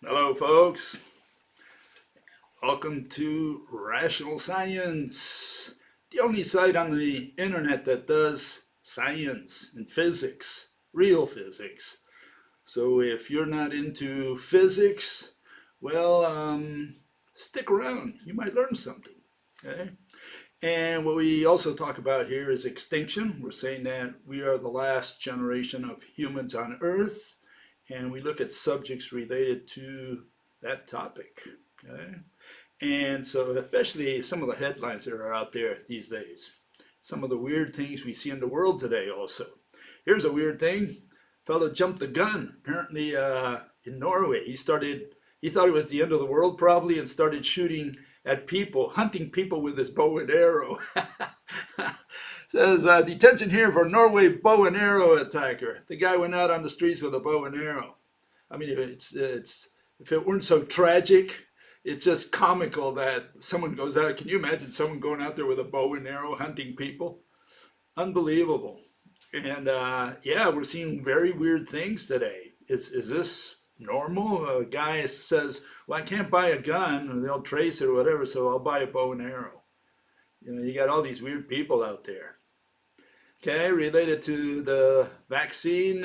Hello, folks. Welcome to Rational Science, the only site on the internet that does science and physics, real physics. So if you're not into physics, well, stick around. You might learn something. Okay? And what we also talk about here is extinction. We're saying that we are the last generation of humans on Earth, and we look at subjects related to that topic. Okay? And so, especially some of the headlines that are out there these days, some of the weird things we see in the world today, also. Here's a weird thing: fellow jumped the gun. Apparently, in Norway, he thought it was the end of the world probably, and started shooting at people, hunting people with his bow and arrow. Says detention here for Norway bow and arrow attacker. The guy went out on the streets with a bow and arrow. I mean, if it weren't so tragic, it's just comical that someone goes out. Can you imagine someone going out there with a bow and arrow hunting people? Unbelievable. And yeah, we're seeing very weird things today. Is this normal? A guy says, "Well, I can't buy a gun, or they'll trace it or whatever, so I'll buy a bow and arrow." You know, you got all these weird people out there. Okay, related to the vaccine,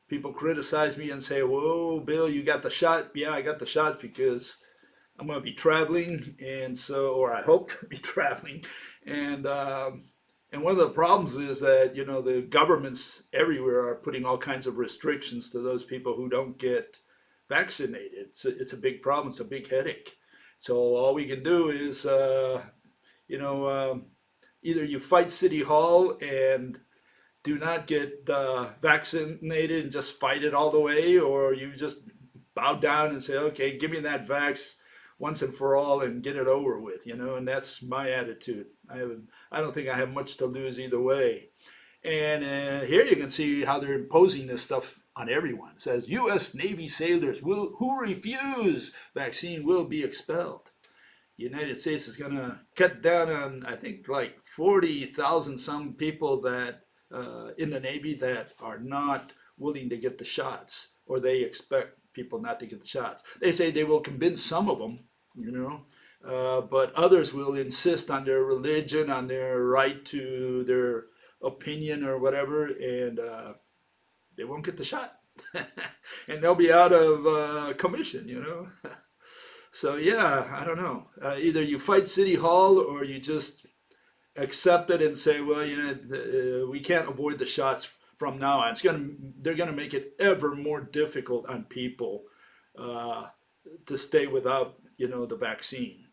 people criticize me and say, "Whoa, Bill, you got the shot?" Yeah, I got the shot because I'm going to be traveling, and so, or I hope to be traveling, and and one of the problems is that the governments everywhere are putting all kinds of restrictions to those people who don't get vaccinated. It's a big problem. It's a big headache. So all we can do is, you know, either you fight City Hall and do not get vaccinated and just fight it all the way, or you just bow down and say, okay, give me that vax once and for all and get it over with, and that's my attitude. I don't think I have much to lose either way. And here you can see how they're imposing this stuff on everyone. It says U.S. Navy sailors who refuse vaccine will be expelled. The United States is going to cut down on, I think, like 40,000 some people that in the Navy that are not willing to get the shots, or they expect people not to get the shots. They say they will convince some of them, but others will insist on their religion, on their right to their opinion or whatever, and they won't get the shot. And they'll be out of commission. So yeah, I don't know. Either you fight City Hall or you just accept it and say, well, we can't avoid the shots from now on. They're gonna make it ever more difficult on people uh, to stay without, the vaccine.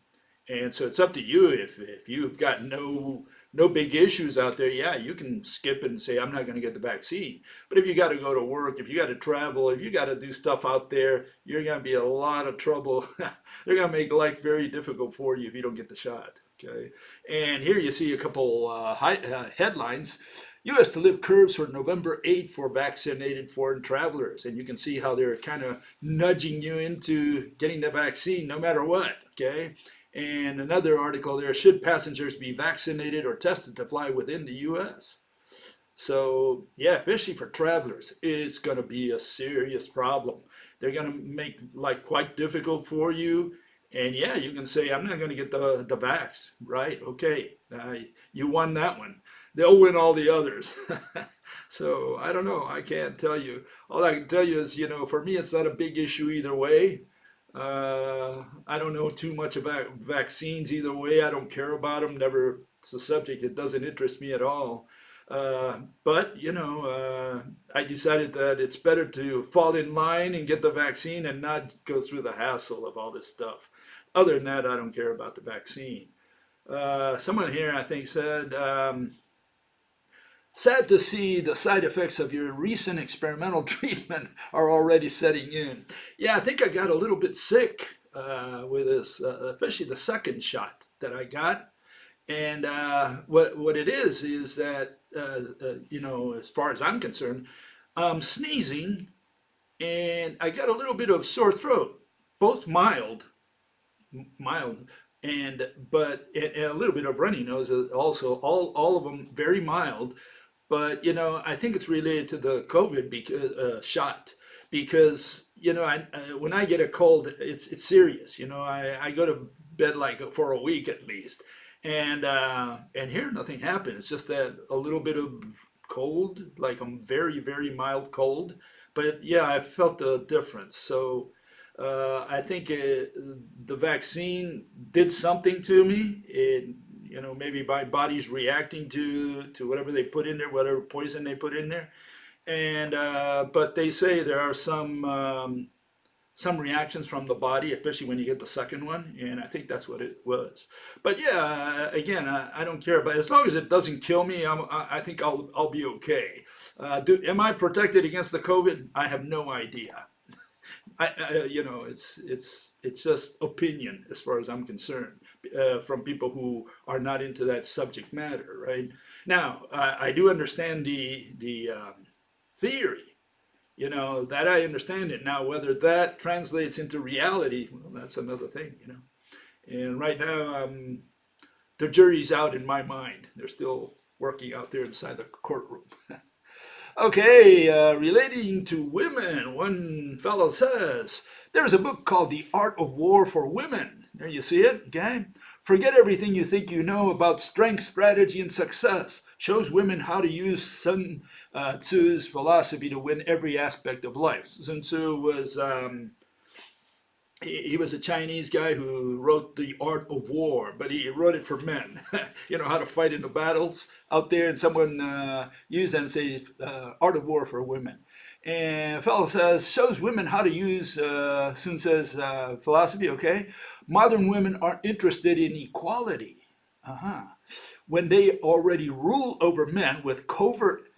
And so it's up to you. If you've got no big issues out there, yeah, you can skip it and say, I'm not going to get the vaccine. But if you got to go to work, if you got to travel, if you got to do stuff out there, you're going to be a lot of trouble. They're going to make life very difficult for you if you don't get the shot. Okay. And here you see a couple headlines. U.S. to lift curbs for November 8th for vaccinated foreign travelers. And you can see how they're kind of nudging you into getting the vaccine no matter what. Okay. And another article there, should passengers be vaccinated or tested to fly within the U.S.? So yeah, especially for travelers, it's going to be a serious problem. They're going to make life quite difficult for you. And yeah, you can say, I'm not going to get the vax, right? Okay, you won that one. They'll win all the others. So I don't know. I can't tell you. All I can tell you is, for me, it's not a big issue either way. I don't know too much about vaccines either way. I don't care about them. Never, it's a subject that doesn't interest me at all. But I decided that it's better to fall in line and get the vaccine and not go through the hassle of all this stuff. Other than that, I don't care about the vaccine. Someone here, I think, said, sad to see the side effects of your recent experimental treatment are already setting in. Yeah, I think I got a little bit sick with this, especially the second shot that I got. And what it is that, as far as I'm concerned, I'm sneezing and I got a little bit of sore throat, both mild, and a little bit of runny nose also, all of them very mild. But I think it's related to the COVID shot, because when I get a cold, it's serious. I go to bed like for a week at least, and here nothing happened. It's just that a little bit of cold, like a very very mild cold, but yeah, I felt the difference. So I think the vaccine did something to me. Maybe my body's reacting to whatever they put in there, whatever poison they put in there, and but they say there are some reactions from the body, especially when you get the second one, and I think that's what it was. But yeah, again, I don't care, but as long as it doesn't kill me, I think I'll be okay. Am I protected against the COVID? I have no idea. It's just opinion as far as I'm concerned, from people who are not into that subject matter, right? Now, I do understand the theory, that I understand it. Now, whether that translates into reality, well, that's another thing. And right now, the jury's out in my mind. They're still working out there inside the courtroom. Okay, relating to women, one fellow says, there's a book called The Art of War for Women. There you see it, okay? Forget everything you think you know about strength, strategy, and success. Shows women how to use Sun Tzu's philosophy to win every aspect of life. Sun Tzu was he was a Chinese guy who wrote The Art of War, but he wrote it for men. How to fight in the battles out there, and someone used that and say Art of War for Women. And a fellow says, shows women how to use Sun Tzu's philosophy, okay? Modern women aren't interested in equality. Uh-huh. When they already rule over men with covert,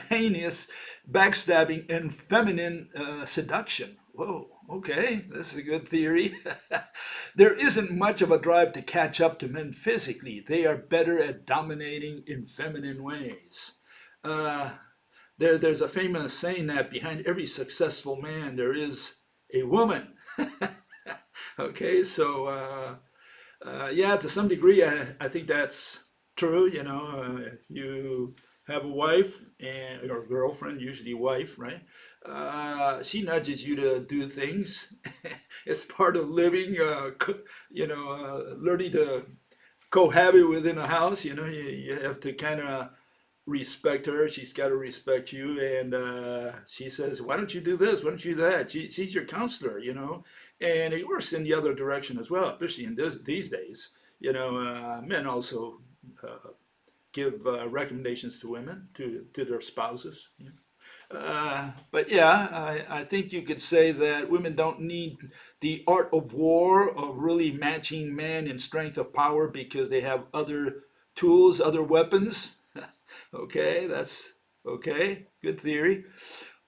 heinous backstabbing and feminine seduction. Whoa, okay, this is a good theory. There isn't much of a drive to catch up to men physically. They are better at dominating in feminine ways. Uh, there's a famous saying that behind every successful man there is a woman. Okay, so yeah, to some degree, I think that's true. If you have a wife and or girlfriend, usually wife, right? She nudges you to do things. It's part of living. Learning to cohabit within a house. You have to kind of respect her. She's got to respect you. And she says, why don't you do this? Why don't you do that? She's your counselor. And it works in the other direction as well, especially in these days. Men also give recommendations to women, to their spouses. But yeah, I think you could say that women don't need the art of war, of really matching men in strength of power, because they have other tools, other weapons. Okay, that's okay. Good theory.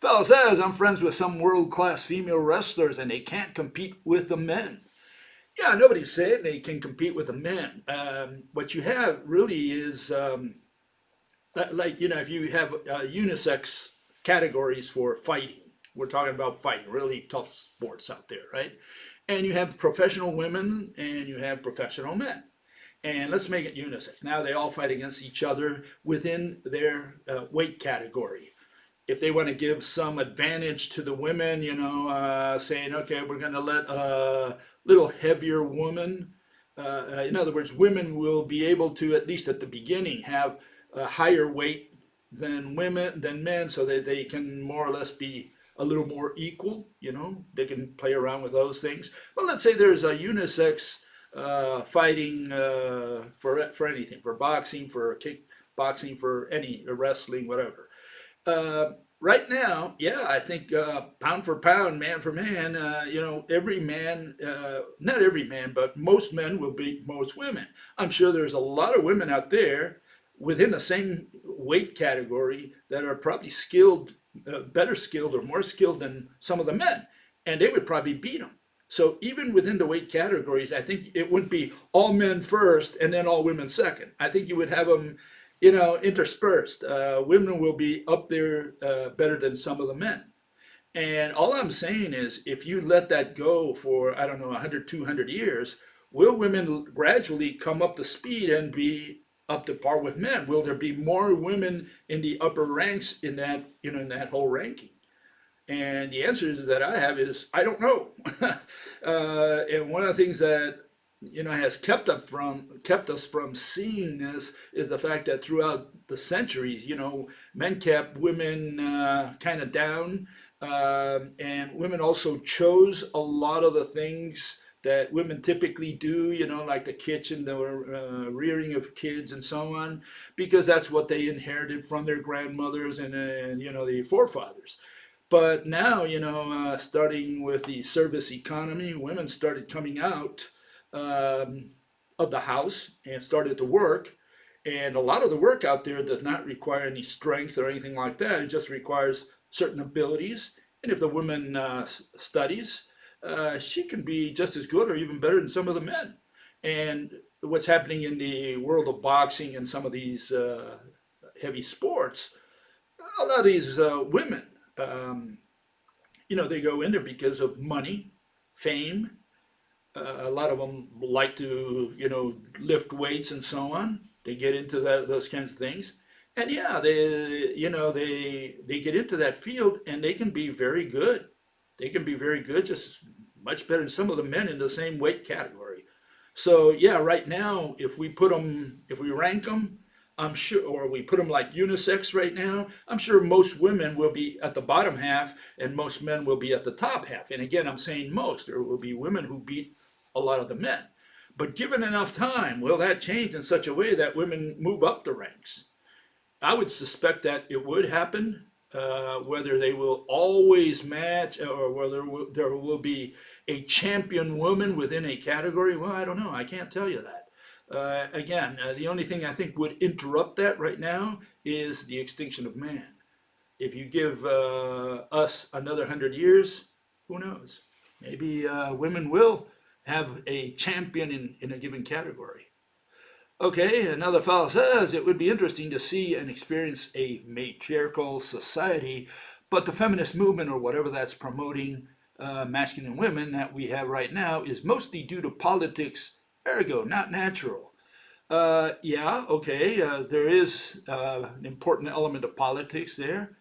Fellow says, I'm friends with some world-class female wrestlers and they can't compete with the men. Yeah, nobody's saying they can compete with the men. What you have really is, if you have unisex categories for fighting, we're talking about fighting, really tough sports out there, right? And you have professional women and you have professional men. And let's make it unisex. Now they all fight against each other within their weight category. If they want to give some advantage to the women, saying, okay, we're going to let a little heavier woman, in other words, women will be able to, at least at the beginning, have a higher weight than men, so that they can more or less be a little more equal. They can play around with those things. But let's say there's a unisex fighting for anything, for boxing, for kickboxing, for any wrestling, whatever. Right now, yeah, I think pound for pound, man for man, every man, not every man, but most men will beat most women. I'm sure there's a lot of women out there within the same weight category that are probably skilled, better skilled or more skilled than some of the men, and they would probably beat them. So even within the weight categories, I think it wouldn't be all men first and then all women second. I think you would have them, interspersed. Women will be up there better than some of the men. And all I'm saying is, if you let that go for, I don't know, 100, 200 years, will women gradually come up to speed and be up to par with men? Will there be more women in the upper ranks in that, in that whole ranking? And the answers that I have is I don't know. And one of the things that has kept us from seeing this is the fact that throughout the centuries, men kept women kind of down, and women also chose a lot of the things that women typically do, like the kitchen, the rearing of kids, and so on, because that's what they inherited from their grandmothers and the forefathers. But now, starting with the service economy, women started coming out um, of the house and started to work. And a lot of the work out there does not require any strength or anything like that. It just requires certain abilities. And if the woman studies, she can be just as good or even better than some of the men. And what's happening in the world of boxing and some of these heavy sports, a lot of these women, um, they go into because of money, fame. A lot of them like to, lift weights and so on. They get into those kinds of things, and yeah, they get into that field and they can be very good. They can be very good, just much better than some of the men in the same weight category. So yeah, right now, if we rank them, I'm sure, or we put them like unisex right now, I'm sure most women will be at the bottom half and most men will be at the top half. And again, I'm saying most. There will be women who beat a lot of the men. But given enough time, will that change in such a way that women move up the ranks? I would suspect that it would happen. Whether they will always match or whether there will be a champion woman within a category, well, I don't know. I can't tell you that. Again, the only thing I think would interrupt that right now is the extinction of man. If you give us another 100 years, who knows? Maybe women will have a champion in a given category. Okay, another fellow says it would be interesting to see and experience a matriarchal society, but the feminist movement or whatever that's promoting masculine women that we have right now is mostly due to politics, ergo, not natural. Yeah, okay, there is an important element of politics there.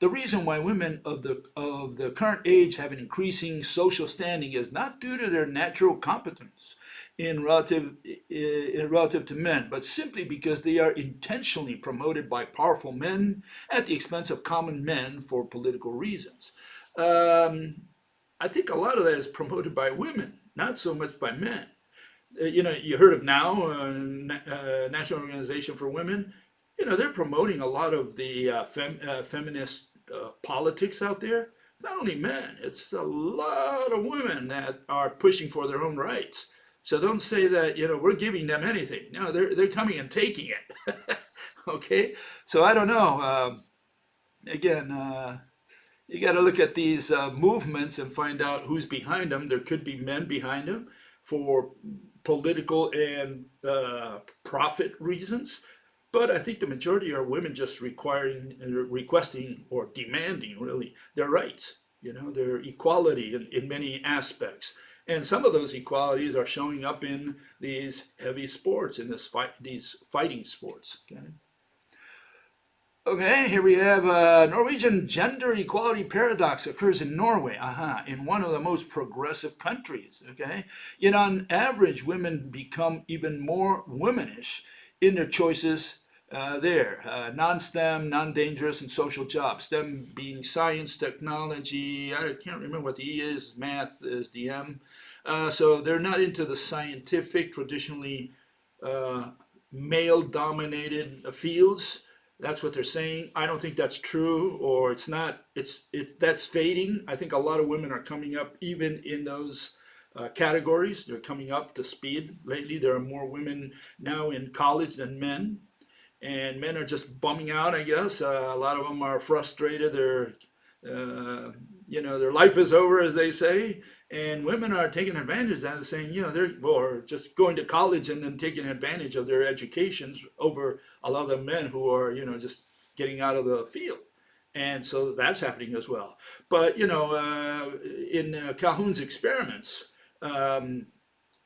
The reason why women of the current age have an increasing social standing is not due to their natural competence in relative to men, but simply because they are intentionally promoted by powerful men at the expense of common men for political reasons. Um, I think a lot of that is promoted by women, not so much by men. You heard of now, National Organization for Women. They're promoting a lot of the feminist politics out there. Not only men, it's a lot of women that are pushing for their own rights. So don't say that we're giving them anything. No, they're coming and taking it. Okay, so I don't know. Again, you got to look at these movements and find out who's behind them. There could be men behind them for political and profit reasons. But I think the majority are women just requesting, or demanding, really, their rights, their equality in many aspects. And some of those equalities are showing up in these heavy sports, in these fighting sports. Okay. Okay, here we have Norwegian gender equality paradox occurs in Norway, in one of the most progressive countries. Okay, yet on average, women become even more womanish in their choices there. Non-STEM, non-dangerous, and social jobs. STEM being science, technology. I can't remember what the E is. Math is the M. So they're not into the scientific, traditionally uh, male-dominated fields. That's what they're saying. I don't think that's true, or it's not. That's fading. I think a lot of women are coming up even in those categories. They're coming up to speed lately. There are more women now in college than men, and men are just bumming out. I guess a lot of them are frustrated. Their life is over, as they say, and women are taking advantage of that, saying, they're or just going to college and then taking advantage of their educations over a lot of the men who are, just getting out of the field. And so that's happening as well. But, in Calhoun's experiments, um,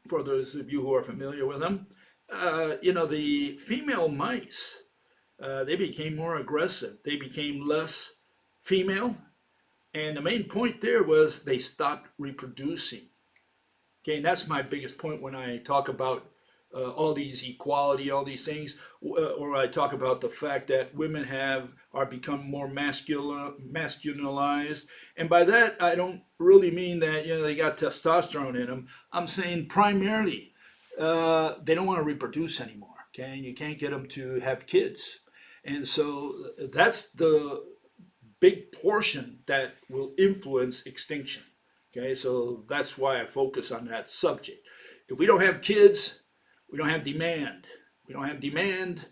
for those of you who are familiar with them, the female mice, they became more aggressive. They became less female, And the main point there was they stopped reproducing. Okay, and that's my biggest point when I talk about all these equality, all these things, or I talk about the fact that women are become more masculinized, and by that I don't really mean that they got testosterone in them. I'm saying primarily they don't want to reproduce anymore. Okay, and you can't get them to have kids, and so that's the big portion that will influence extinction. Okay, so that's why I focus on that subject. If we don't have kids, we don't have demand. We don't have demand,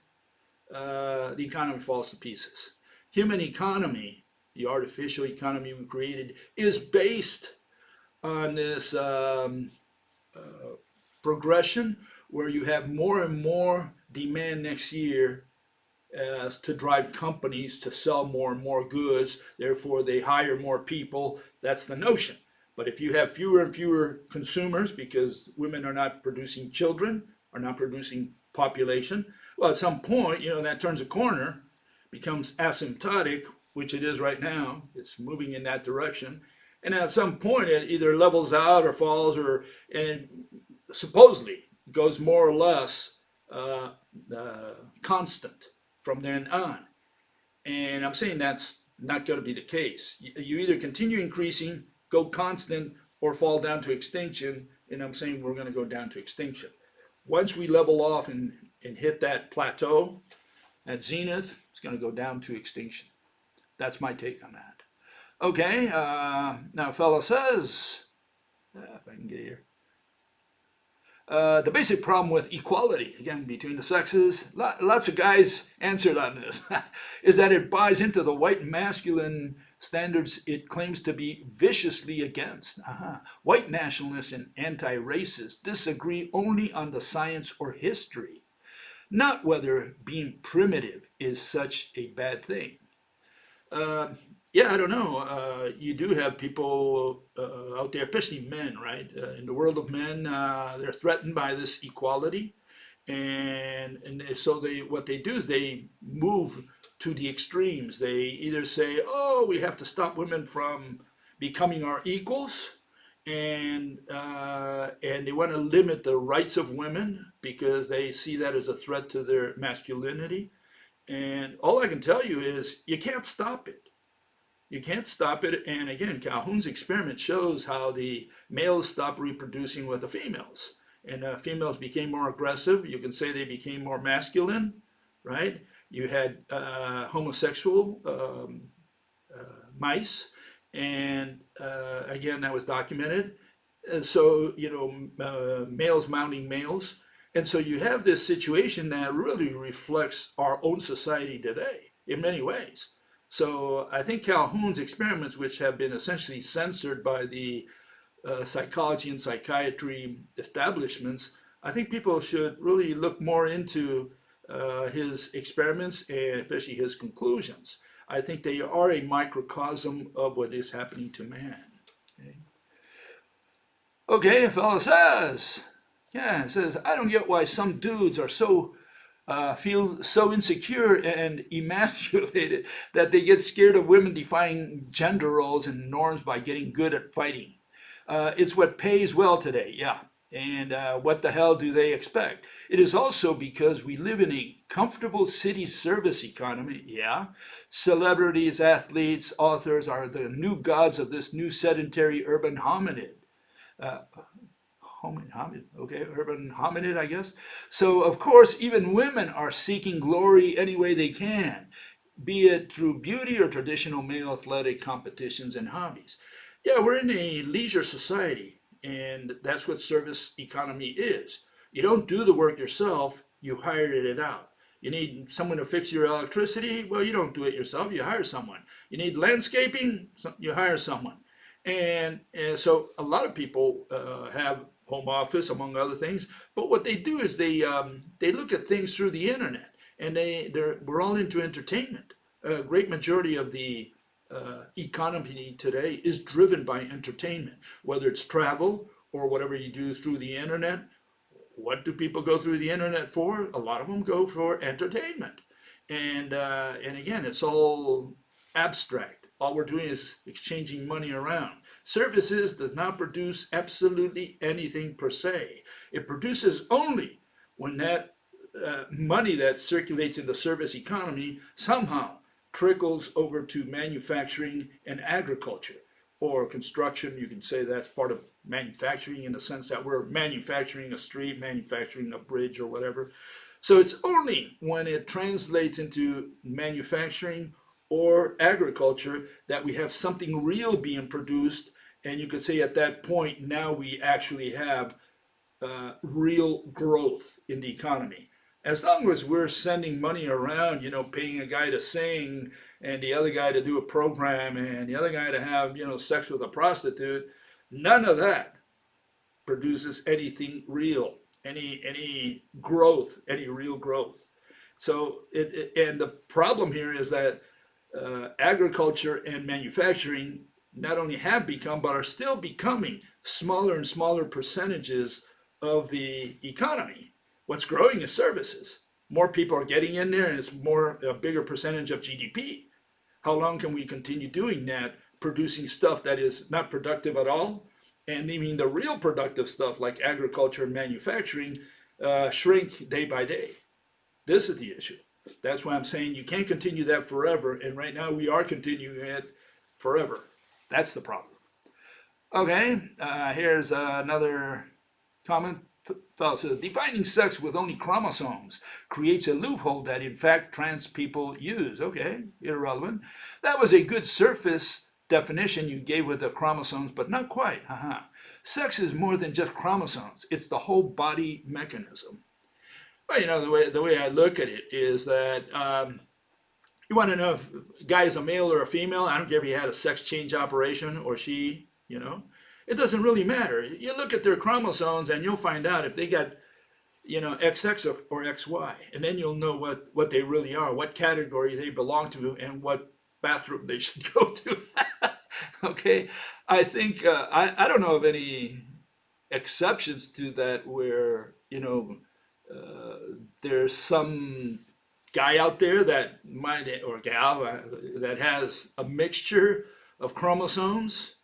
the economy falls to pieces. Human economy, the artificial economy we created, is based on this progression where you have more and more demand next year as to drive companies to sell more and more goods. Therefore, they hire more people. That's the notion. But if you have fewer and fewer consumers because women are not producing children, are not producing population, well, at some point, that turns a corner, becomes asymptotic, which it is right now. It's moving in that direction. And at some point, it either levels out or falls, and supposedly goes more or less constant from then on. And I'm saying that's not going to be the case. You either continue increasing, go constant, or fall down to extinction. And I'm saying we're going to go down to extinction. Once we level off and hit that plateau, at zenith, it's going to go down to extinction. That's my take on that. Okay, now fella says, if I can get here. The basic problem with equality, again, between the sexes, lots of guys answered on this, is that it buys into the white masculine standards it claims to be viciously against. White nationalists and anti-racists disagree only on the science or history, not whether being primitive is such a bad thing. Yeah, I don't know. You do have people out there, especially men, right? In the world of men, they're threatened by this equality, and so what they do is they move to the extremes. They either say, "Oh, we have to stop women from becoming our equals," and they want to limit the rights of women because they see that as a threat to their masculinity. And all I can tell you is you can't stop it. You can't stop it. And again, Calhoun's experiment shows how the males stopped reproducing with the females. And females became more aggressive. You can say they became more masculine, right? You had homosexual mice. And again, that was documented. And so, males mounting males. And so you have this situation that really reflects our own society today in many ways. So I think Calhoun's experiments, which have been essentially censored by the psychology and psychiatry establishments, I think people should really look more into his experiments and especially his conclusions. I think they are a microcosm of what is happening to man. Okay, a fellow says, it says, I don't get why some dudes are feel so insecure and emasculated that they get scared of women defying gender roles and norms by getting good at fighting. It's what pays well today, yeah. And what the hell do they expect? It is also because we live in a comfortable city service economy, yeah. Celebrities, athletes, authors are the new gods of this new sedentary urban hominid. Urban hominid, I guess. So, of course, even women are seeking glory any way they can, be it through beauty or traditional male athletic competitions and hobbies. Yeah, we're in a leisure society, and that's what service economy is. You don't do the work yourself, you hire it out. You need someone to fix your electricity, well, you don't do it yourself, you hire someone. You need landscaping, you hire someone. And so a lot of people have home office, among other things. But what they do is they look at things through the internet, and we're all into entertainment. A great majority of the economy today is driven by entertainment, whether it's travel or whatever you do through the internet. What do people go through the internet for? A lot of them go for entertainment, and again, it's all abstract. all we're doing is exchanging money around. Services does not produce absolutely anything per se. It produces only when that money that circulates in the service economy somehow trickles over to manufacturing and agriculture or construction. You can say that's part of manufacturing in the sense that we're manufacturing a street, manufacturing a bridge or whatever. So it's only when it translates into manufacturing or agriculture that we have something real being produced. And you could say at that point, now we actually have real growth in the economy. As long as we're sending money around, paying a guy to sing and the other guy to do a program and the other guy to have, sex with a prostitute, none of that produces anything real, any growth, any real growth. So and the problem here is that agriculture and manufacturing not only have become, but are still becoming smaller and smaller percentages of the economy. What's growing is services. More people are getting in there and it's a bigger percentage of GDP. How long can we continue doing that, producing stuff that is not productive at all, and leaving the real productive stuff like agriculture and manufacturing shrink day by day? This is the issue. That's why I'm saying you can't continue that forever, and right now we are continuing it forever. That's the problem. Okay, here's another comment. Fellow says, defining sex with only chromosomes creates a loophole that in fact trans people use. Okay, irrelevant. That was a good surface definition you gave with the chromosomes, but not quite. Sex is more than just chromosomes. It's the whole body mechanism. Well, the way I look at it is that you want to know if a guy is a male or a female. I don't care if he had a sex change operation or she, It doesn't really matter. You look at their chromosomes and you'll find out if they got, XX or XY. And then you'll know what they really are, what category they belong to, and what bathroom they should go to. Okay? I think, I don't know of any exceptions to that where, there's some guy out there that might, or gal, that has a mixture of chromosomes.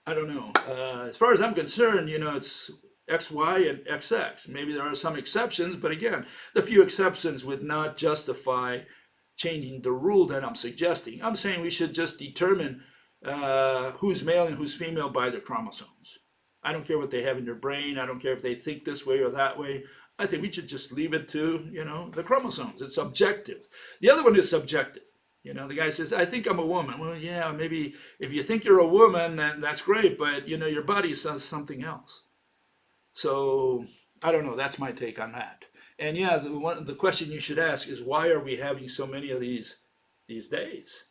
I don't know. As far as I'm concerned, it's XY and XX. Maybe there are some exceptions, but again, the few exceptions would not justify changing the rule that I'm suggesting. I'm saying we should just determine who's male and who's female by their chromosomes. I don't care what they have in their brain. I don't care if they think this way or that way. I think we should just leave it to, the chromosomes. It's objective. The other one is subjective. The guy says, I think I'm a woman. Well, yeah, maybe if you think you're a woman, then that's great, but, your body says something else. So, I don't know. That's my take on that. And yeah, the question you should ask is, why are we having so many of these days?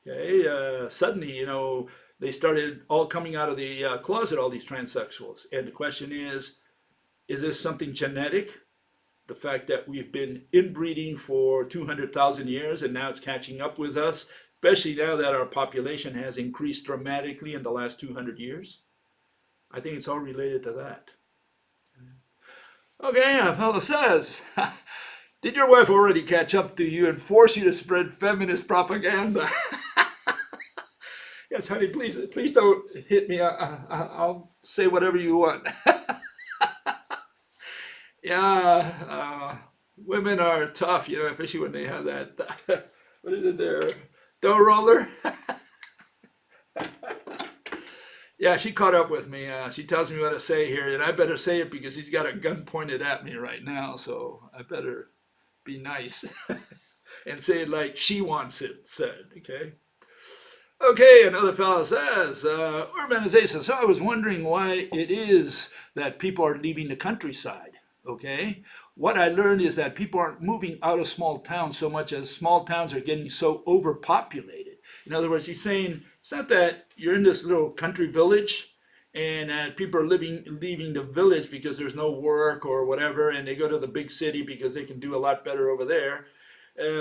Okay, suddenly, they started all coming out of the closet, all these transsexuals. And the question is this something genetic? The fact that we've been inbreeding for 200,000 years and now it's catching up with us, especially now that our population has increased dramatically in the last 200 years. I think it's all related to that. Okay, a fellow says, did your wife already catch up to you and force you to spread feminist propaganda? Yes, honey, please don't hit me. I'll say whatever you want. Yeah, women are tough, especially when they have that, what is it there, dough roller? Yeah, she caught up with me. She tells me what to say here, and I better say it because he's got a gun pointed at me right now, so I better be nice and say it like she wants it said, okay? Okay, another fellow says, urbanization. So I was wondering why it is that people are leaving the countryside. Okay, what I learned is that people aren't moving out of small towns so much as small towns are getting so overpopulated. In other words, he's saying it's not that you're in this little country village and people are leaving the village because there's no work or whatever, and they go to the big city because they can do a lot better over there.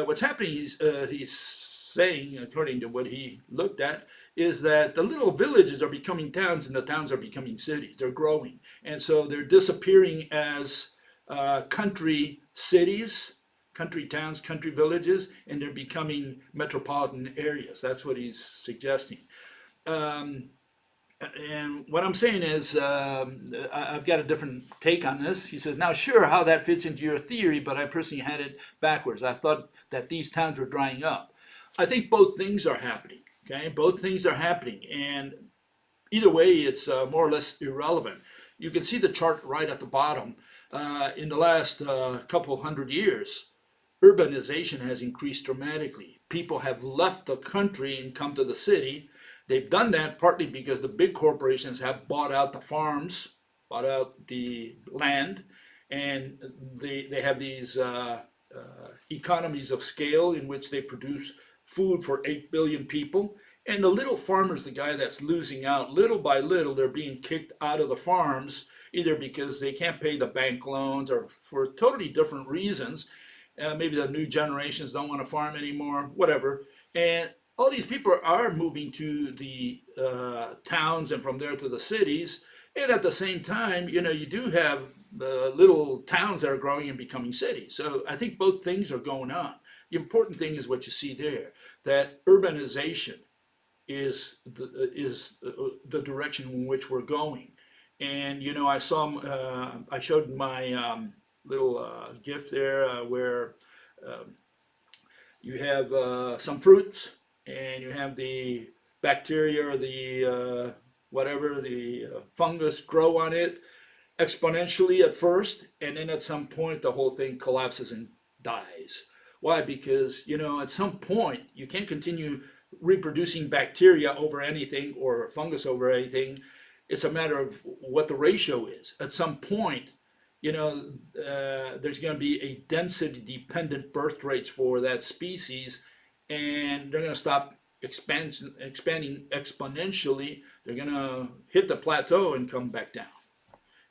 What's happening, he's saying, according to what he looked at, is that the little villages are becoming towns and the towns are becoming cities. They're growing. And so they're disappearing as country cities country towns, country villages, and they're becoming metropolitan areas. That's what he's suggesting. Um, and what I'm saying is, I've got a different take on this. He says, now, sure, how that fits into your theory, but I personally had it backwards. I thought that these towns were drying up. I think both things are happening. Okay, both things are happening, and either way, it's more or less irrelevant. You can see the chart right at the bottom. In the last couple hundred years, urbanization has increased dramatically. People have left the country and come to the city. They've done that partly because the big corporations have bought out the farms, bought out the land, and they have these economies of scale in which they produce food for 8 billion people. And the little farmer's the guy that's losing out. Little by little, they're being kicked out of the farms, either because they can't pay the bank loans or for totally different reasons. Maybe the new generations don't want to farm anymore, whatever. And all these people are moving to the towns and from there to the cities. And at the same time, you do have little towns that are growing and becoming cities. So I think both things are going on. The important thing is what you see there, that urbanization is the direction in which we're going. And I showed my little GIF there where you have some fruits and you have the bacteria or the whatever, the fungus grow on it exponentially at first, and then at some point the whole thing collapses and dies. Why? Because at some point you can't continue reproducing bacteria over anything or fungus over anything. It's a matter of what the ratio is. At some point, there's going to be a density dependent birth rates for that species, and they're going to stop expanding exponentially. They're going to hit the plateau and come back down.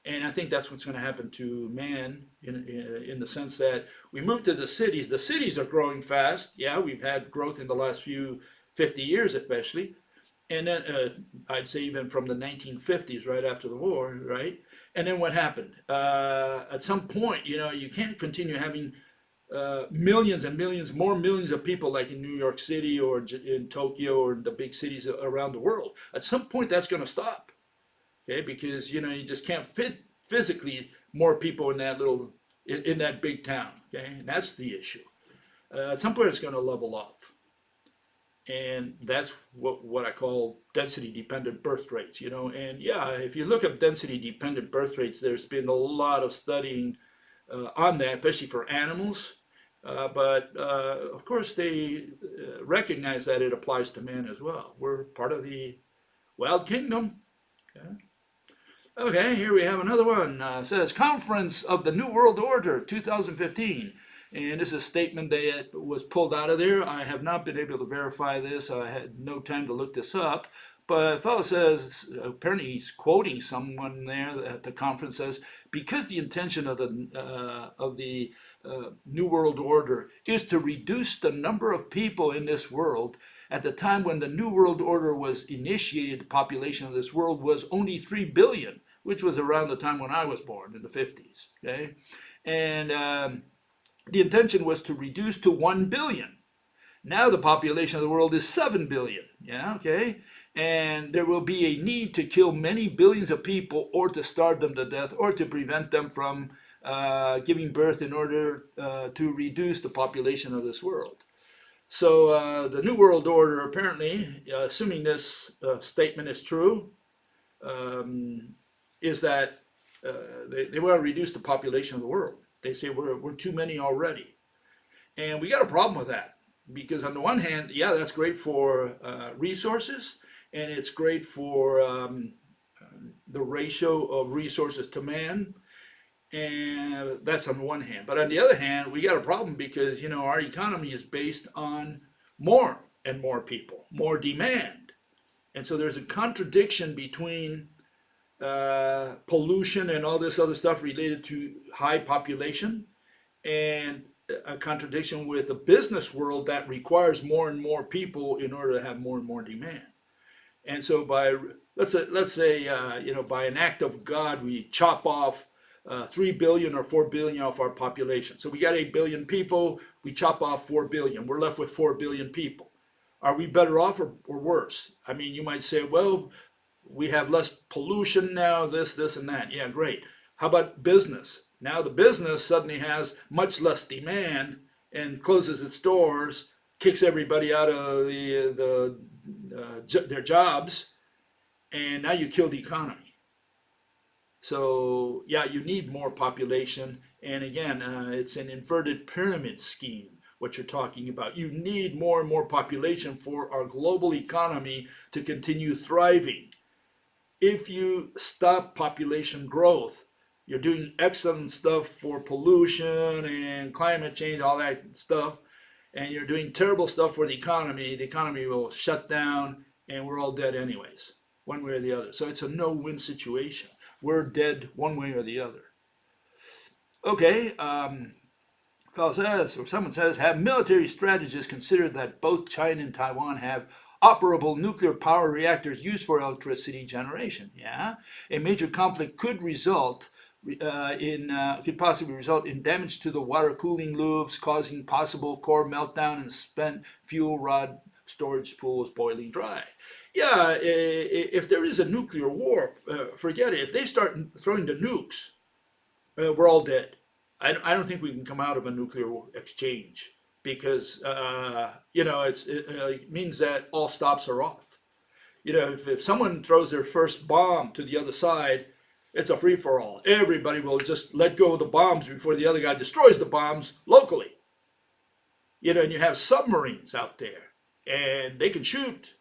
And I think that's what's going to happen to man in the sense that we move to the cities. The cities are growing fast. Yeah, we've had growth in the last 50 years especially. And then I'd say even from the 1950s, right after the war, right? And then what happened? At some point, you can't continue having millions and millions, more millions of people like in New York City or in Tokyo or the big cities around the world. At some point, that's going to stop. Okay, because you just can't fit physically more people in that big town. Okay, and that's the issue. At some point, it's going to level off, and that's what I call density dependent birth rates. And yeah, if you look at density dependent birth rates, there's been a lot of studying on that, especially for animals. But of course, they recognize that it applies to man as well. We're part of the wild kingdom. Okay. Okay, here we have another one. It says Conference of the New World Order 2015. And this is a statement that was pulled out of there. I have not been able to verify this. I had no time to look this up. But a fellow says, apparently he's quoting someone there at the conference, says, because the intention of the New World Order is to reduce the number of people in this world. At the time when the New World Order was initiated, the population of this world was only 3 billion, which was around the time when I was born in the 50s. Okay? And the intention was to reduce to 1 billion. Now the population of the world is 7 billion. Yeah, okay? And there will be a need to kill many billions of people or to starve them to death or to prevent them from giving birth in order to reduce the population of this world. So the New World Order, apparently, assuming this statement is true, is that they want to reduce the population of the world. They say we're too many already. And we got a problem with that because on the one hand, yeah, that's great for resources and it's great for the ratio of resources to man. And that's on the one hand. But on the other hand, we got a problem because, our economy is based on more and more people, more demand. And so there's a contradiction between pollution and all this other stuff related to high population and a contradiction with the business world that requires more and more people in order to have more and more demand. And so by, let's say by an act of God, we chop off 3 billion or 4 billion off our population. So we got 8 billion people, we chop off 4 billion, we're left with 4 billion people. Are we better off or worse? I mean, you might say, well, we have less pollution now, this, and that. Yeah, great. How about business? Now the business suddenly has much less demand and closes its doors, kicks everybody out of their jobs, and now you kill the economy. So yeah, you need more population, and again, it's an inverted pyramid scheme. What you're talking about, you need more and more population for our global economy to continue thriving. If you stop population growth, you're doing excellent stuff for pollution and climate change, all that stuff, and you're doing terrible stuff for the economy will shut down and we're all dead anyways, one way or the other. So it's a no-win situation. We're dead one way or the other. Okay, fellow says, or someone says, have military strategists considered that both China and Taiwan have operable nuclear power reactors used for electricity generation? Yeah, a major conflict could possibly result in damage to the water cooling loops, causing possible core meltdown and spent fuel rod storage pools boiling dry. Yeah, if there is a nuclear war, forget it. If they start throwing the nukes, we're all dead. I don't think we can come out of a nuclear exchange because it means that all stops are off. If someone throws their first bomb to the other side, it's a free for all. Everybody will just let go of the bombs before the other guy destroys the bombs locally. And you have submarines out there, and they can shoot,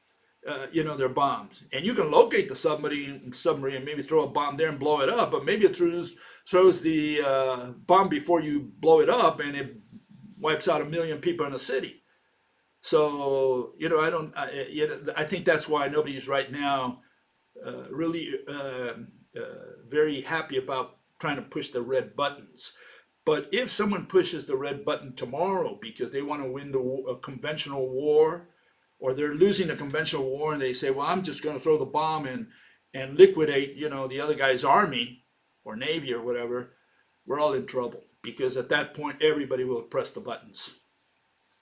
their bombs, and you can locate the submarine, and maybe throw a bomb there and blow it up. But maybe it throws the bomb before you blow it up, and it wipes out 1 million people in a city. So I think that's why nobody's right now really very happy about trying to push the red buttons. But if someone pushes the red button tomorrow because they want to win a conventional war, or they're losing a conventional war and they say, well, I'm just going to throw the bomb and liquidate, the other guy's army or navy or whatever, we're all in trouble, because at that point everybody will press the buttons.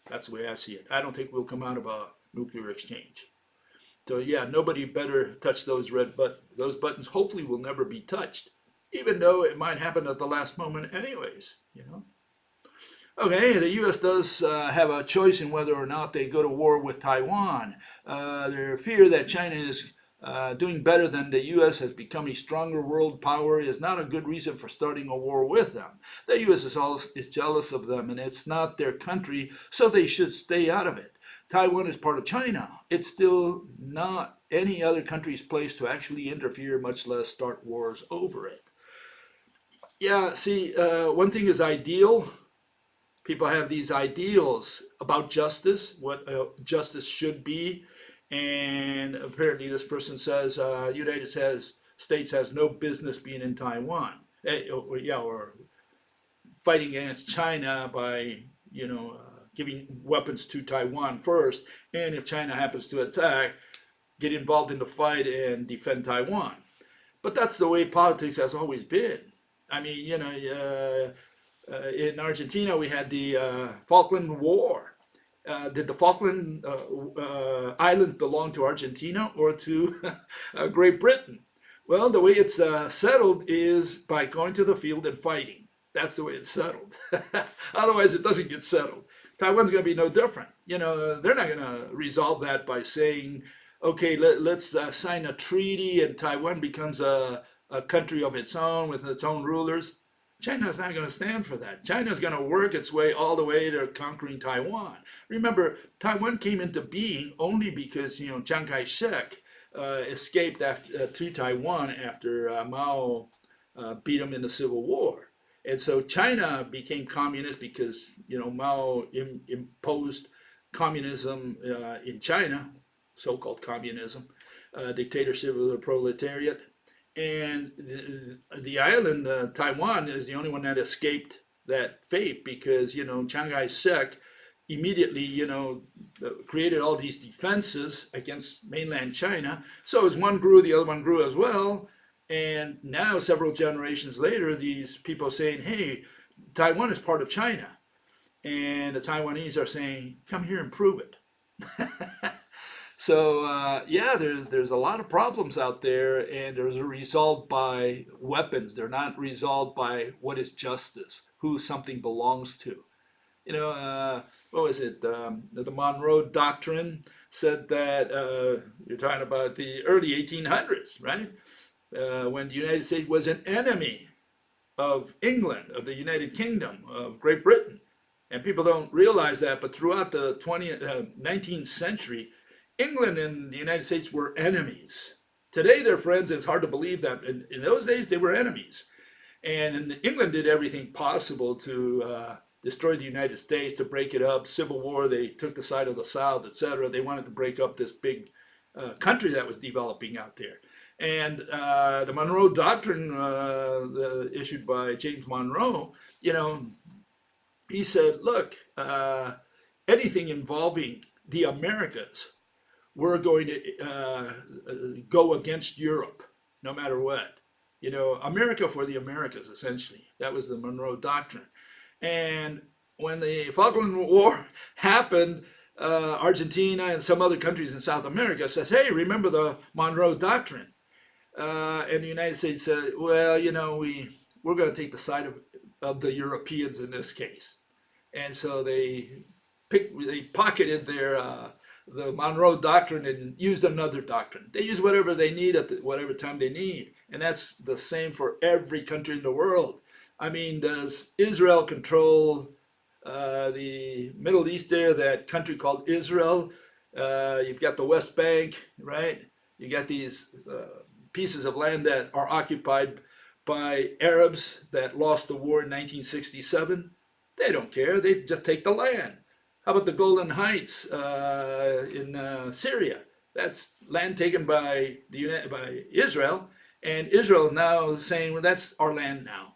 That's the way I see it. I don't think we'll come out of a nuclear exchange. So yeah, nobody better touch those red buttons. Those buttons hopefully will never be touched, even though it might happen at the last moment anyways, Okay, the U.S. does have a choice in whether or not they go to war with Taiwan. Their fear that China is doing better than the U.S. has become a stronger world power is not a good reason for starting a war with them. The U.S. is jealous of them, and it's not their country, so they should stay out of it. Taiwan is part of China. It's still not any other country's place to actually interfere, much less start wars over it. Yeah, see, one thing is ideal. People have these ideals about justice, what justice should be, and apparently this person says United States has no business being in Taiwan, or fighting against China by giving weapons to Taiwan first, and if China happens to attack, get involved in the fight and defend Taiwan. But that's the way politics has always been. I mean, in Argentina, we had the Falkland War. Did the Falkland Islands belong to Argentina or to Great Britain? Well, the way it's settled is by going to the field and fighting. That's the way it's settled. Otherwise, it doesn't get settled. Taiwan's going to be no different. They're not going to resolve that by saying, okay, let's sign a treaty and Taiwan becomes a country of its own with its own rulers. China's not going to stand for that. China's going to work its way all the way to conquering Taiwan. Remember, Taiwan came into being only because Chiang Kai-shek escaped to Taiwan after Mao beat him in the Civil War. And so China became communist because Mao imposed communism in China, so-called communism, dictatorship of the proletariat. And the island, Taiwan, is the only one that escaped that fate because, Chiang Kai-shek immediately, created all these defenses against mainland China. So as one grew, the other one grew as well. And now, several generations later, these people are saying, hey, Taiwan is part of China. And the Taiwanese are saying, come here and prove it. So yeah, there's a lot of problems out there, and there's a resolved by weapons. They're not resolved by what is justice, who something belongs to. You know, what was it? The Monroe Doctrine said that you're talking about the early 1800s, right? When the United States was an enemy of England, of the United Kingdom, of Great Britain. And people don't realize that, but throughout the 19th century, England and the United States were enemies. Today they're friends. It's hard to believe that. In those days, they were enemies. And England did everything possible to destroy the United States, to break it up. Civil War, they took the side of the South, etc. They wanted to break up this big country that was developing out there. And the Monroe Doctrine, issued by James Monroe, you know, he said, look, anything involving the Americas, we're going to go against Europe, no matter what. You know, America for the Americas, essentially. That was the Monroe Doctrine. And when the Falkland War happened, Argentina and some other countries in South America says, hey, remember the Monroe Doctrine? And the United States said, well, you know, we're going to take the side of the Europeans in this case. And so they pocketed the Monroe Doctrine and used another doctrine. They use whatever they need at whatever time they need. And that's the same for every country in the world. I mean, does Israel control the Middle East there, that country called Israel? You've got the West Bank, right? You got these pieces of land that are occupied by Arabs that lost the war in 1967. They don't care. They just take the land. How about the Golan Heights in Syria? That's land taken by Israel, and Israel is now saying, well, that's our land now.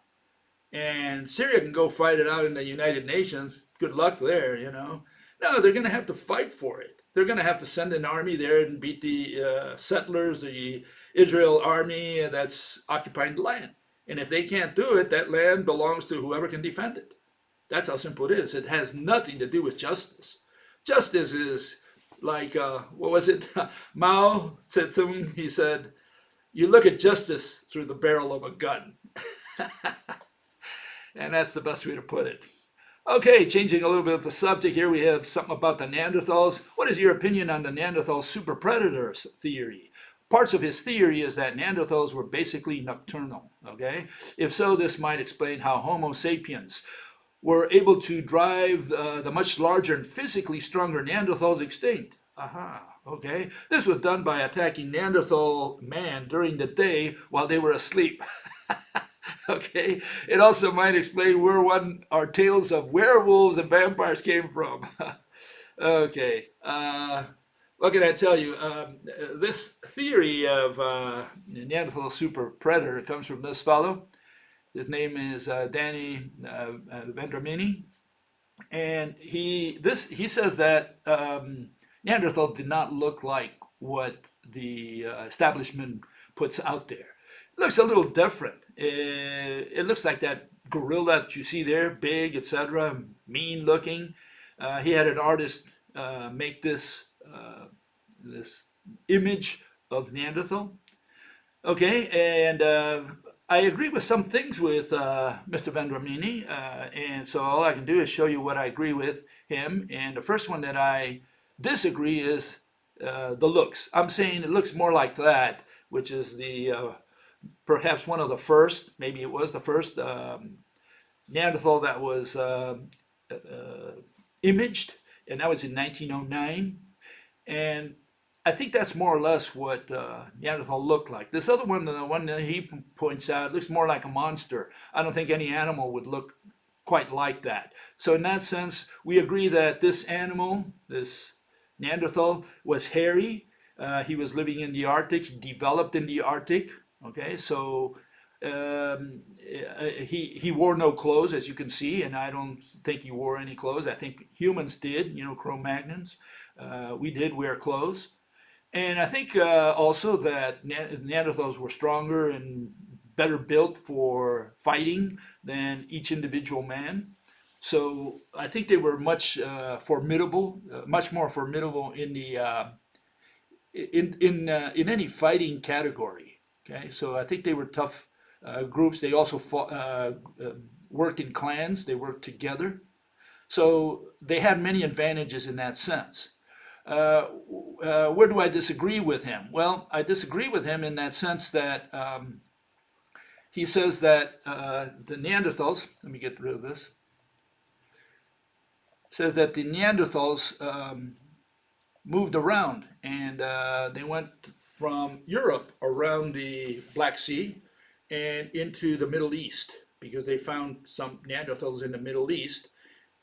And Syria can go fight it out in the United Nations. Good luck there, you know. No, they're going to have to fight for it. They're going to have to send an army there and beat the settlers, the Israel army that's occupying the land. And if they can't do it, that land belongs to whoever can defend it. That's how simple it is. It has nothing to do with justice. Justice is like, what was it? Mao Zedong, he said, you look at justice through the barrel of a gun. And that's the best way to put it. Okay, changing a little bit of the subject here, we have something about the Neanderthals. What is your opinion on the Neanderthal super predators theory? Parts of his theory is that Neanderthals were basically nocturnal, okay? If so, this might explain how Homo sapiens were able to drive the much larger and physically stronger Neanderthals extinct. Aha, okay. This was done by attacking Neanderthal man during the day while they were asleep. Okay. It also might explain where our tales of werewolves and vampires came from. Okay. What can I tell you? This theory of Neanderthal super predator comes from this fellow. His name is Danny Vendramini, and he says that Neanderthal did not look like what the establishment puts out there. It looks a little different. It looks like that gorilla that you see there, big, etc., mean looking. He had an artist make this image of Neanderthal. Okay, and I agree with some things with Mr. Vendramini, and so all I can do is show you what I agree with him. And the first one that I disagree is the looks. I'm saying it looks more like that, which is the perhaps one of the first, maybe it was the first Neanderthal that was imaged, and that was in 1909. And I think that's more or less what Neanderthal looked like. This other one, the one that he points out, looks more like a monster. I don't think any animal would look quite like that. So in that sense, we agree that this animal, this Neanderthal, was hairy. He was living in the Arctic. He developed in the Arctic. Okay, so he wore no clothes, as you can see, and I don't think he wore any clothes. I think humans did, you know, Cro-Magnons. We did wear clothes. And I think also that Neanderthals were stronger and better built for fighting than each individual man. So I think they were much formidable, much more formidable in the in any fighting category. Okay, so I think they were tough groups. They also worked in clans. They worked together. So they had many advantages in that sense. Uh, where do I disagree with him? Well, I disagree with him in that sense that he says that the Neanderthals, let me get rid of this, says that the Neanderthals moved around and they went from Europe around the Black Sea and into the Middle East because they found some Neanderthals in the Middle East.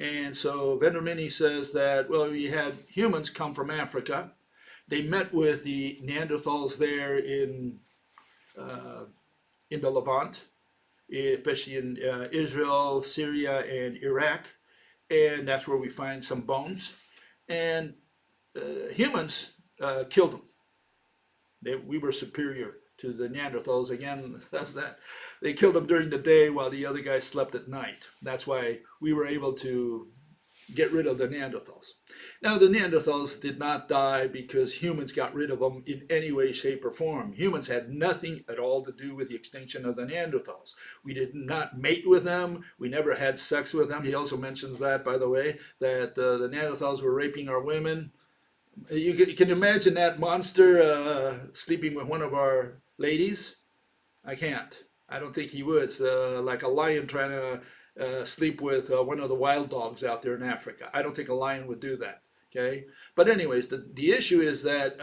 And so Vendramin says that, well, we had humans come from Africa. They met with the Neanderthals there in the Levant, especially in Israel, Syria, and Iraq. And that's where we find some bones. And humans killed them. We were superior to the Neanderthals. Again, that's that. They killed them during the day while the other guys slept at night. That's why we were able to get rid of the Neanderthals. Now, the Neanderthals did not die because humans got rid of them in any way, shape, or form. Humans had nothing at all to do with the extinction of the Neanderthals. We did not mate with them. We never had sex with them. He also mentions that, by the way, that the Neanderthals were raping our women. You can imagine that monster sleeping with one of our ladies. I can't. I don't think he would. It's like a lion trying to sleep with one of the wild dogs out there in Africa. I don't think a lion would do that. Okay. But anyways, the issue is that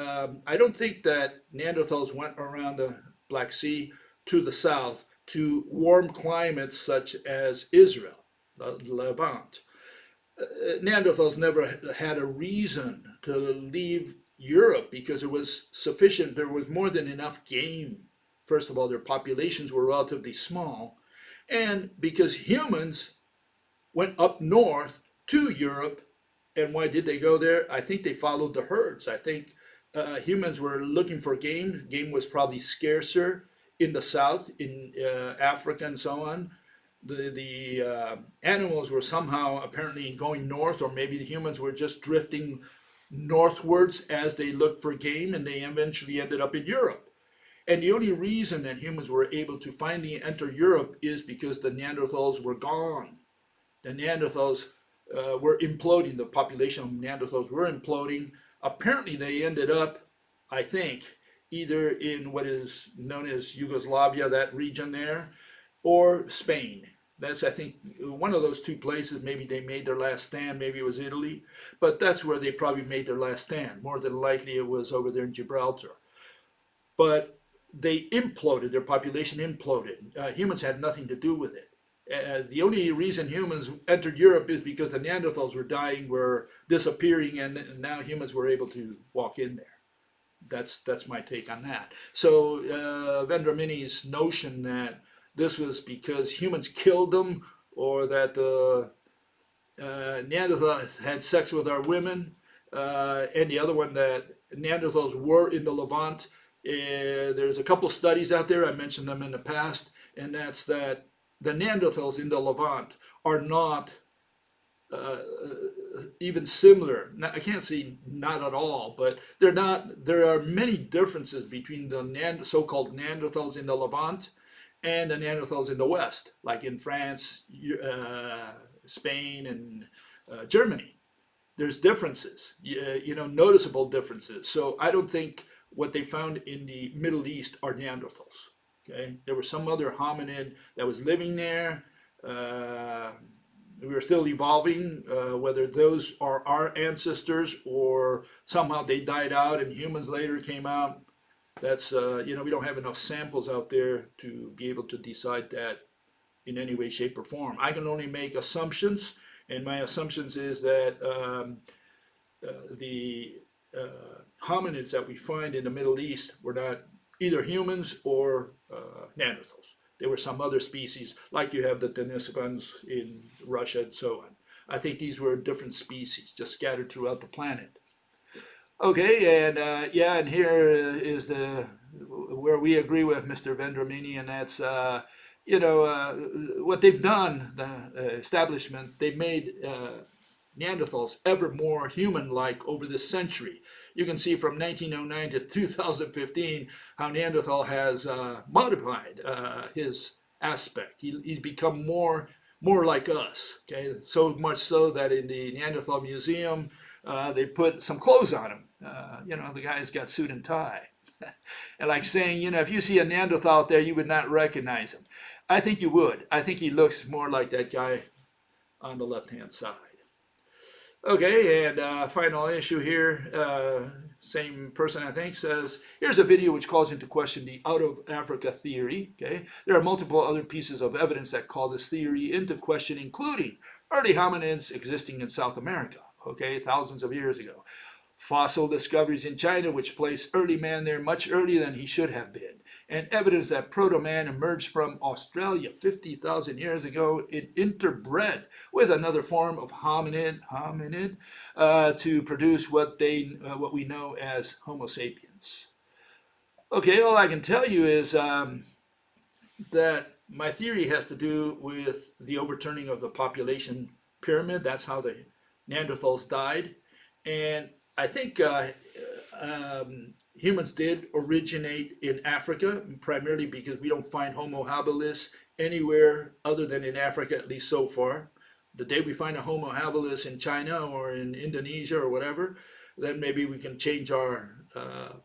I don't think that Neanderthals went around the Black Sea to the south to warm climates such as Israel, the Levant. Neanderthals never had a reason to leave Europe because it was sufficient. There was more than enough game. First of all, their populations were relatively small, and because humans went up north to Europe. And why did they go there? I think they followed the herds. I think humans were looking for game. Game was probably scarcer in the south, in Africa and so on. The animals were somehow apparently going north, or maybe the humans were just drifting northwards as they looked for game, and they eventually ended up in Europe. And the only reason that humans were able to finally enter Europe is because the Neanderthals were gone. The Neanderthals were imploding. The population of Neanderthals were imploding. Apparently, they ended up, I think, either in what is known as Yugoslavia, that region there, or Spain. That's, I think, one of those two places. Maybe they made their last stand. Maybe it was Italy. But that's where they probably made their last stand. More than likely, it was over there in Gibraltar. But they imploded. Their population imploded. Humans had nothing to do with it. The only reason humans entered Europe is because the Neanderthals were dying, were disappearing, and now humans were able to walk in there. That's my take on that. So Vendramini's notion that this was because humans killed them, or that the Neanderthals had sex with our women, and the other one that Neanderthals were in the Levant. There's a couple studies out there, I mentioned them in the past, and that's that the Neanderthals in the Levant are not even similar. I can't say not at all, but they're not. There are many differences between the so-called Neanderthals in the Levant and the Neanderthals in the West, like in France, Spain, and Germany. There's differences, noticeable differences. So I don't think what they found in the Middle East are Neanderthals. Okay, there was some other hominid that was living there. We were still evolving. Whether those are our ancestors or somehow they died out and humans later came out, that's we don't have enough samples out there to be able to decide that in any way, shape, or form. I can only make assumptions, and my assumptions is that the hominids that we find in the Middle East were not either humans or Neanderthals. They were some other species, like you have the Denisovans in Russia and so on. I think these were different species, just scattered throughout the planet. Okay, and yeah, and here is the where we agree with Mr. Vendramini, and that's what they've done. The establishment they've made Neanderthals ever more human-like over this century. You can see from 1909 to 2015 how Neanderthal has modified his aspect. He's become more like us. Okay, so much so that in the Neanderthal Museum they put some clothes on him. The guy's got suit and tie. And like saying, if you see a Neanderthal out there, you would not recognize him. I think you would. I think he looks more like that guy on the left-hand side. Okay, and final issue here. Same person, I think, says, here's a video which calls into question the out of Africa theory. Okay, there are multiple other pieces of evidence that call this theory into question, including early hominids existing in South America, okay, thousands of years ago. Fossil discoveries in China which place early man there much earlier than he should have been, and evidence that proto-man emerged from Australia 50,000 years ago. It interbred with another form of hominid to produce what we know as Homo sapiens. Okay, all I can tell you is that my theory has to do with the overturning of the population pyramid. That's how the Neanderthals died. And I think humans did originate in Africa, primarily because we don't find Homo habilis anywhere other than in Africa, at least so far. The day we find a Homo habilis in China or in Indonesia or whatever, then maybe we can change our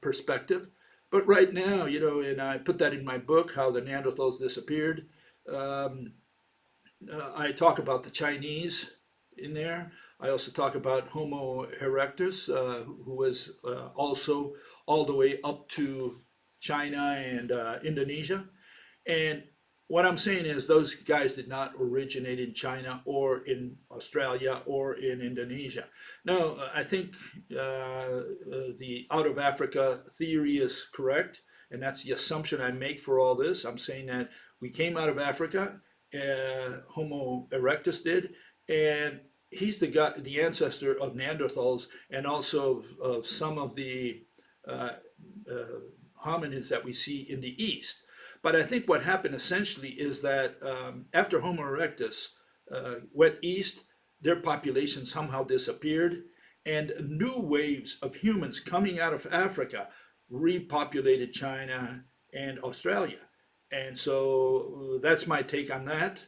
perspective. But right now, and I put that in my book, How the Neanderthals Disappeared. I talk about the Chinese in there. I also talk about Homo erectus, who was also all the way up to China and Indonesia. And what I'm saying is those guys did not originate in China or in Australia or in Indonesia. No, I think the out of Africa theory is correct, and that's the assumption I make for all this. I'm saying that we came out of Africa, Homo erectus did, and he's the ancestor of Neanderthals and also of some of the hominids that we see in the East. But I think what happened essentially is that after Homo erectus went east, their population somehow disappeared, and new waves of humans coming out of Africa repopulated China and Australia. And so that's my take on that.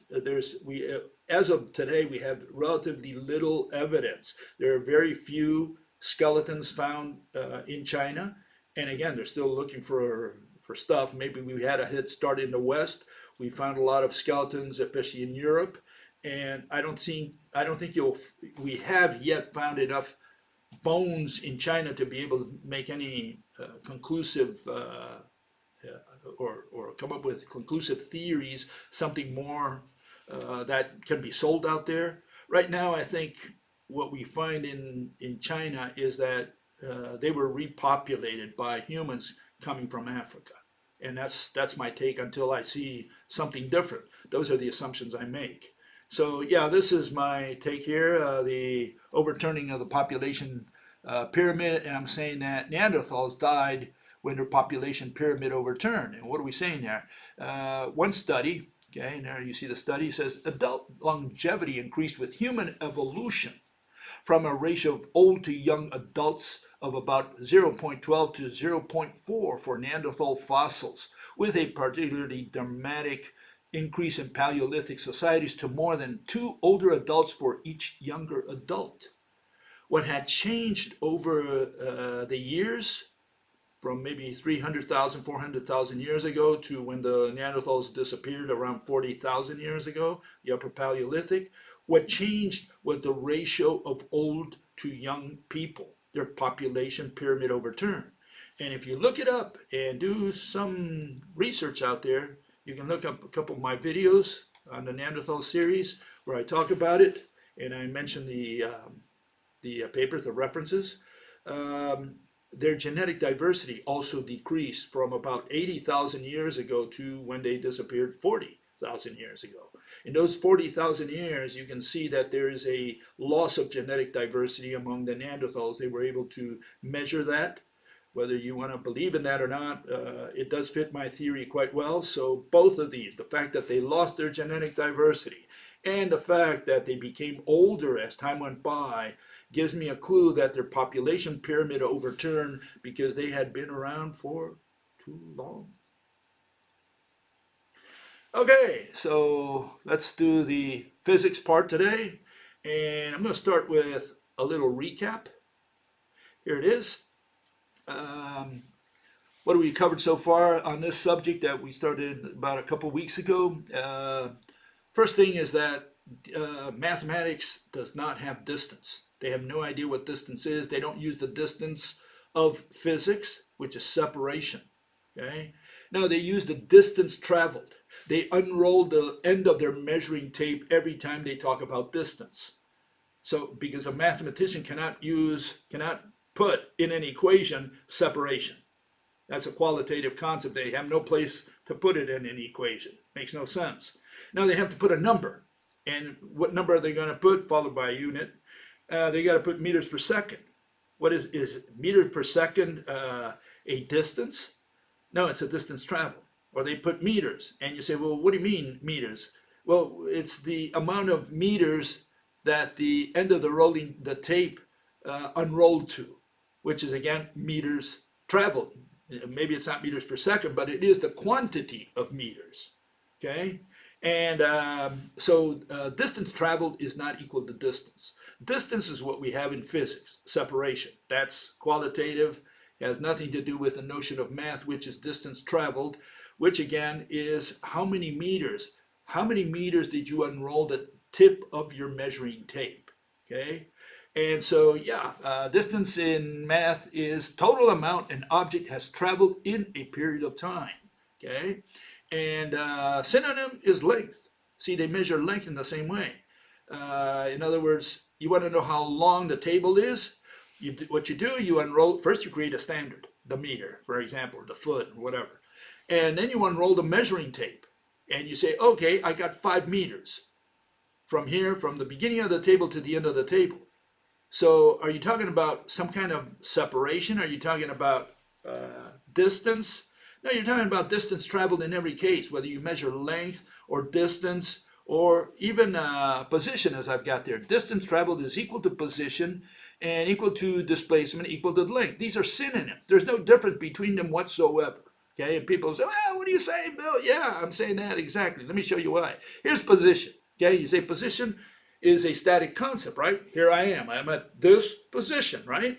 As of today, we have relatively little evidence. There are very few skeletons found in China, and again, they're still looking for stuff. Maybe we had a head start in the West. We found a lot of skeletons, especially in Europe, and I don't think we have yet found enough bones in China to be able to make any conclusive or come up with conclusive theories, something more that can be sold out there. Right now, I think what we find in China is that they were repopulated by humans coming from Africa. And that's my take until I see something different. Those are the assumptions I make. So yeah, this is my take here, the overturning of the population pyramid, and I'm saying that Neanderthals died when their population pyramid overturned. And what are we saying there? One study, okay, and there you see the study, says adult longevity increased with human evolution from a ratio of old to young adults of about 0.12 to 0.4 for Neanderthal fossils, with a particularly dramatic increase in Paleolithic societies to more than 2 older adults for each younger adult. What had changed over the years, from maybe 300,000, 400,000 years ago to when the Neanderthals disappeared around 40,000 years ago, the Upper Paleolithic, what changed was the ratio of old to young people, their population pyramid overturned. And if you look it up and do some research out there, you can look up a couple of my videos on the Neanderthal series where I talk about it, and I mention the papers, the references. Their genetic diversity also decreased from about 80,000 years ago to when they disappeared 40,000 years ago. In those 40,000 years, you can see that there is a loss of genetic diversity among the Neanderthals. They were able to measure that. Whether you want to believe in that or not, it does fit my theory quite well. So both of these, the fact that they lost their genetic diversity and the fact that they became older as time went by, gives me a clue that their population pyramid overturned because they had been around for too long. Okay, so let's do the physics part today. And I'm going to start with a little recap. Here it is. What have we covered so far on this subject that we started about a couple weeks ago? First thing is that mathematics does not have distance. They have no idea what distance is. They don't use the distance of physics, which is separation. Okay? No, they use the distance traveled. They unroll the end of their measuring tape every time they talk about distance. So, because a mathematician cannot put in an equation separation. That's a qualitative concept. They have no place to put it in an equation. Makes no sense. Now they have to put a number. And what number are they going to put? Followed by a unit. They got to put meters per second. What is meters per second a distance? No, it's a distance traveled. Or they put meters. And you say, well, what do you mean meters? Well, it's the amount of meters that the end of the tape unrolled to, which is again meters traveled. Maybe it's not meters per second, but it is the quantity of meters. Okay, and so distance traveled is not equal to distance. Distance is what we have in physics, separation. That's qualitative. It has nothing to do with the notion of math, which is distance traveled, which again is how many meters. How many meters did you unroll the tip of your measuring tape? Okay. And so, yeah, distance in math is total amount an object has traveled in a period of time, okay? And synonym is length. See, they measure length in the same way. In other words, you want to know how long the table is? What you do, you unroll, first you create a standard, the meter, for example, or the foot, or whatever. And then you unroll the measuring tape. And you say, okay, I got 5 meters from here, from the beginning of the table to the end of the table. So are you talking about some kind of separation? Are you talking about distance? No, you're talking about distance traveled in every case, whether you measure length or distance or even position, as I've got there. Distance traveled is equal to position and equal to displacement equal to length. These are synonyms. There's no difference between them whatsoever. Okay, and people say, well, what are you saying, Bill? Yeah, I'm saying that exactly. Let me show you why. Here's position. Okay, you say position is a static concept, right? Here I am. I'm at this position, right?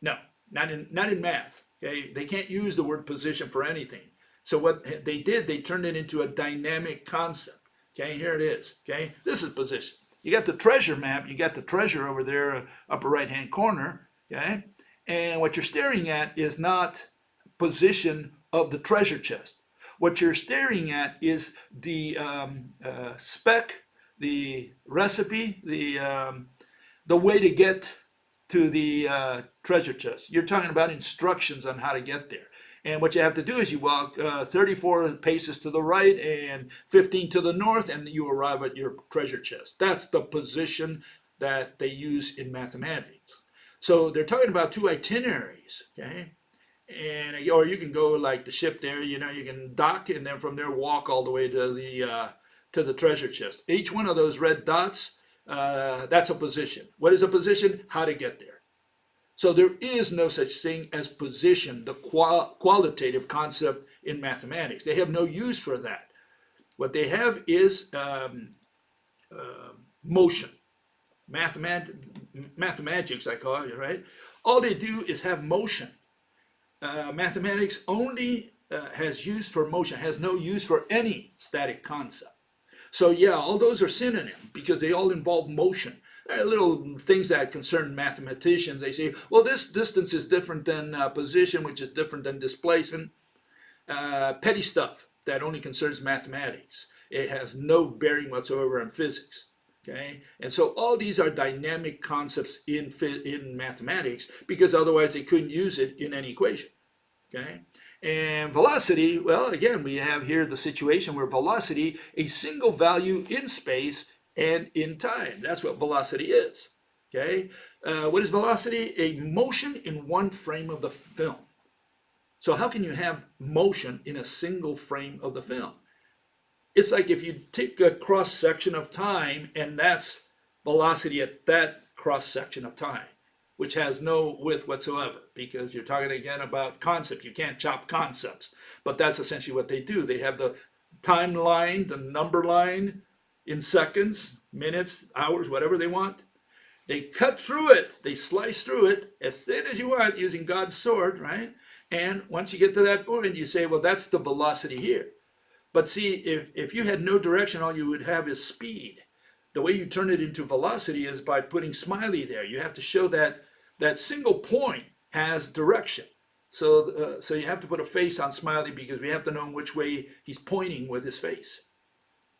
No, not in math. Okay, they can't use the word position for anything. So what they did, they turned it into a dynamic concept. Okay, here it is. Okay, this is position. You got the treasure map. You got the treasure over there, upper right-hand corner. Okay, and what you're staring at is not position of the treasure chest. What you're staring at is the spec, the recipe, the way to get to the treasure chest. You're talking about instructions on how to get there. And what you have to do is you walk 34 paces to the right and 15 to the north, and you arrive at your treasure chest. That's the position that they use in mathematics. So they're talking about 2 itineraries, okay? And or you can go like the ship there, you know, you can dock and then from there walk all the way to the treasure chest. Each one of those red dots, that's a position. What is a position? How to get there. So there is no such thing as position, the qualitative concept in mathematics. They have no use for that. What they have is motion. Mathematics, I call it, right? All they do is have motion. Mathematics only has use for motion, has no use for any static concept. So yeah, all those are synonyms because they all involve motion. There are little things that concern mathematicians. They say, well, this distance is different than position, which is different than displacement. Petty stuff that only concerns mathematics. It has no bearing whatsoever on physics. Okay, and so all these are dynamic concepts in mathematics because otherwise they couldn't use it in any equation. Okay, And velocity, well, again, we have here the situation where velocity, a single value in space and in time. That's what velocity is. Okay, what is velocity? A motion in one frame of the film. So how can you have motion in a single frame of the film? It's like if you take a cross section of time, and that's velocity at that cross section of time, which has no width whatsoever, because you're talking again about concepts. You can't chop concepts, but that's essentially what they do. They have the timeline, the number line in seconds, minutes, hours, whatever they want. They cut through it, they slice through it as thin as you want using God's sword, right? And once you get to that point, you say, well, that's the velocity here. But see, if you had no direction, all you would have is speed. The way you turn it into velocity is by putting smiley there. You have to show that that single point has direction. So you have to put a face on smiley because we have to know which way he's pointing with his face.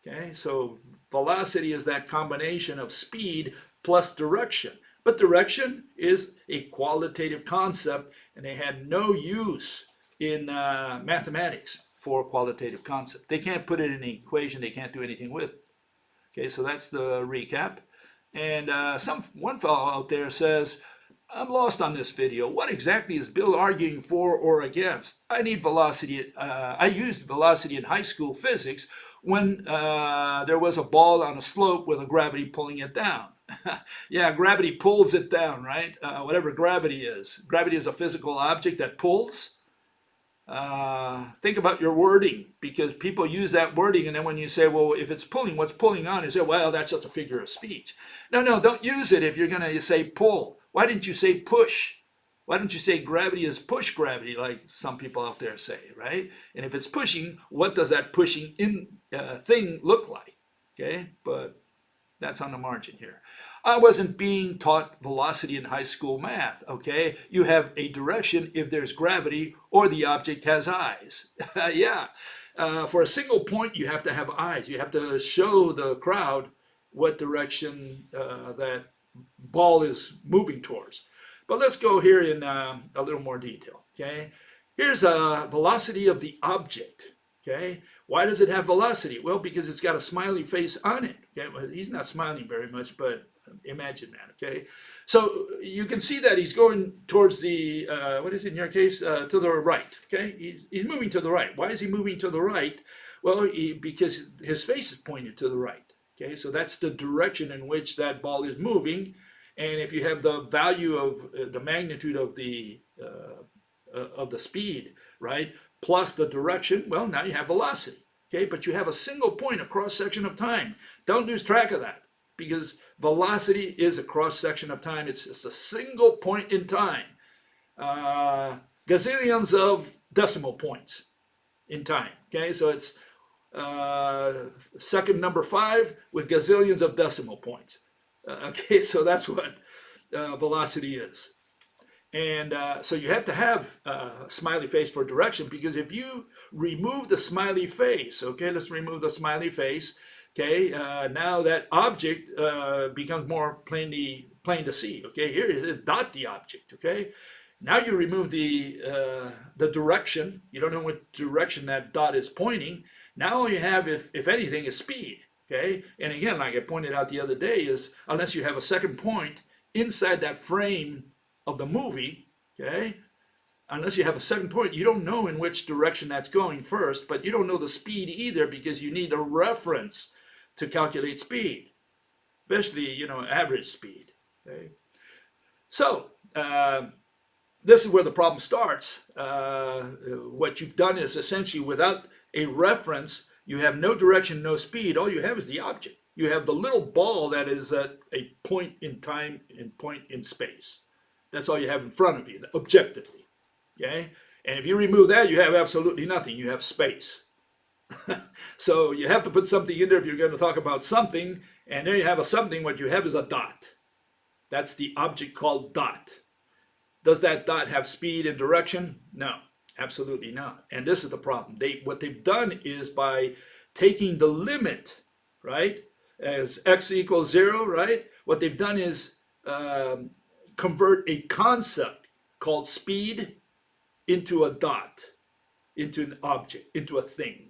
Okay, so velocity is that combination of speed plus direction. But direction is a qualitative concept, and they had no use in mathematics for qualitative concept. They can't put it in an equation. They can't do anything with it. Okay, so that's the recap. And one fellow out there says, I'm lost on this video. What exactly is Bill arguing for or against? I need velocity. I used velocity in high school physics when there was a ball on a slope with a gravity pulling it down. Yeah, gravity pulls it down, right? Whatever gravity is. Gravity is a physical object that pulls. Think about your wording, because people use that wording, and then when you say, well, if it's pulling, what's pulling on? You say, well, that's just a figure of speech. No, don't use it if you're going to say pull. Why didn't you say push? Why don't you say gravity is push gravity, like some people out there say, right? And if it's pushing, what does that pushing thing look like? Okay, but that's on the margin here. I wasn't being taught velocity in high school math, okay? You have a direction if there's gravity or the object has eyes. Yeah, for a single point, you have to have eyes. You have to show the crowd what direction that ball is moving towards. But let's go here in a little more detail, okay? Here's a velocity of the object, okay? Why does it have velocity? Well, because it's got a smiley face on it. Okay? Well, he's not smiling very much, but imagine that, okay? So you can see that he's going towards the, what is it in your case? To the right, okay? He's moving to the right. Why is he moving to the right? Well, because his face is pointed to the right, okay? So that's the direction in which that ball is moving. And if you have the value of the magnitude of the speed, right, plus the direction, well, now you have velocity. Okay, but you have a single point, a cross section of time. Don't lose track of that, because velocity is a cross section of time. It's just a single point in time. Gazillions of decimal points in time. Okay, so it's second number 5 with gazillions of decimal points. Okay, so that's what velocity is. And so you have to have a smiley face for direction, because if you remove the smiley face, okay, let's remove the smiley face, okay, now that object becomes more plain to see, okay, here is it, dot the object, okay. Now you remove the direction, you don't know what direction that dot is pointing. Now all you have, if anything, is speed, okay. And again, like I pointed out the other day, is unless you have a second point inside that frame of the movie, okay, unless you have a second point, you don't know in which direction that's going first, but you don't know the speed either, because you need a reference to calculate speed, especially, you know, average speed, okay. So this is where the problem starts. What you've done is essentially, without a reference, you have no direction, no speed. All you have is the object. You have the little ball that is at a point in time and point in space. That's all you have in front of you, objectively, okay? And if you remove that, you have absolutely nothing. You have space. So you have to put something in there if you're going to talk about something, and there you have a something. What you have is a dot. That's the object called dot. Does that dot have speed and direction? No, absolutely not. And this is the problem. What they've done is, by taking the limit, right, as x equals 0, right, what they've done is convert a concept called speed into a dot. into an object, into a thing.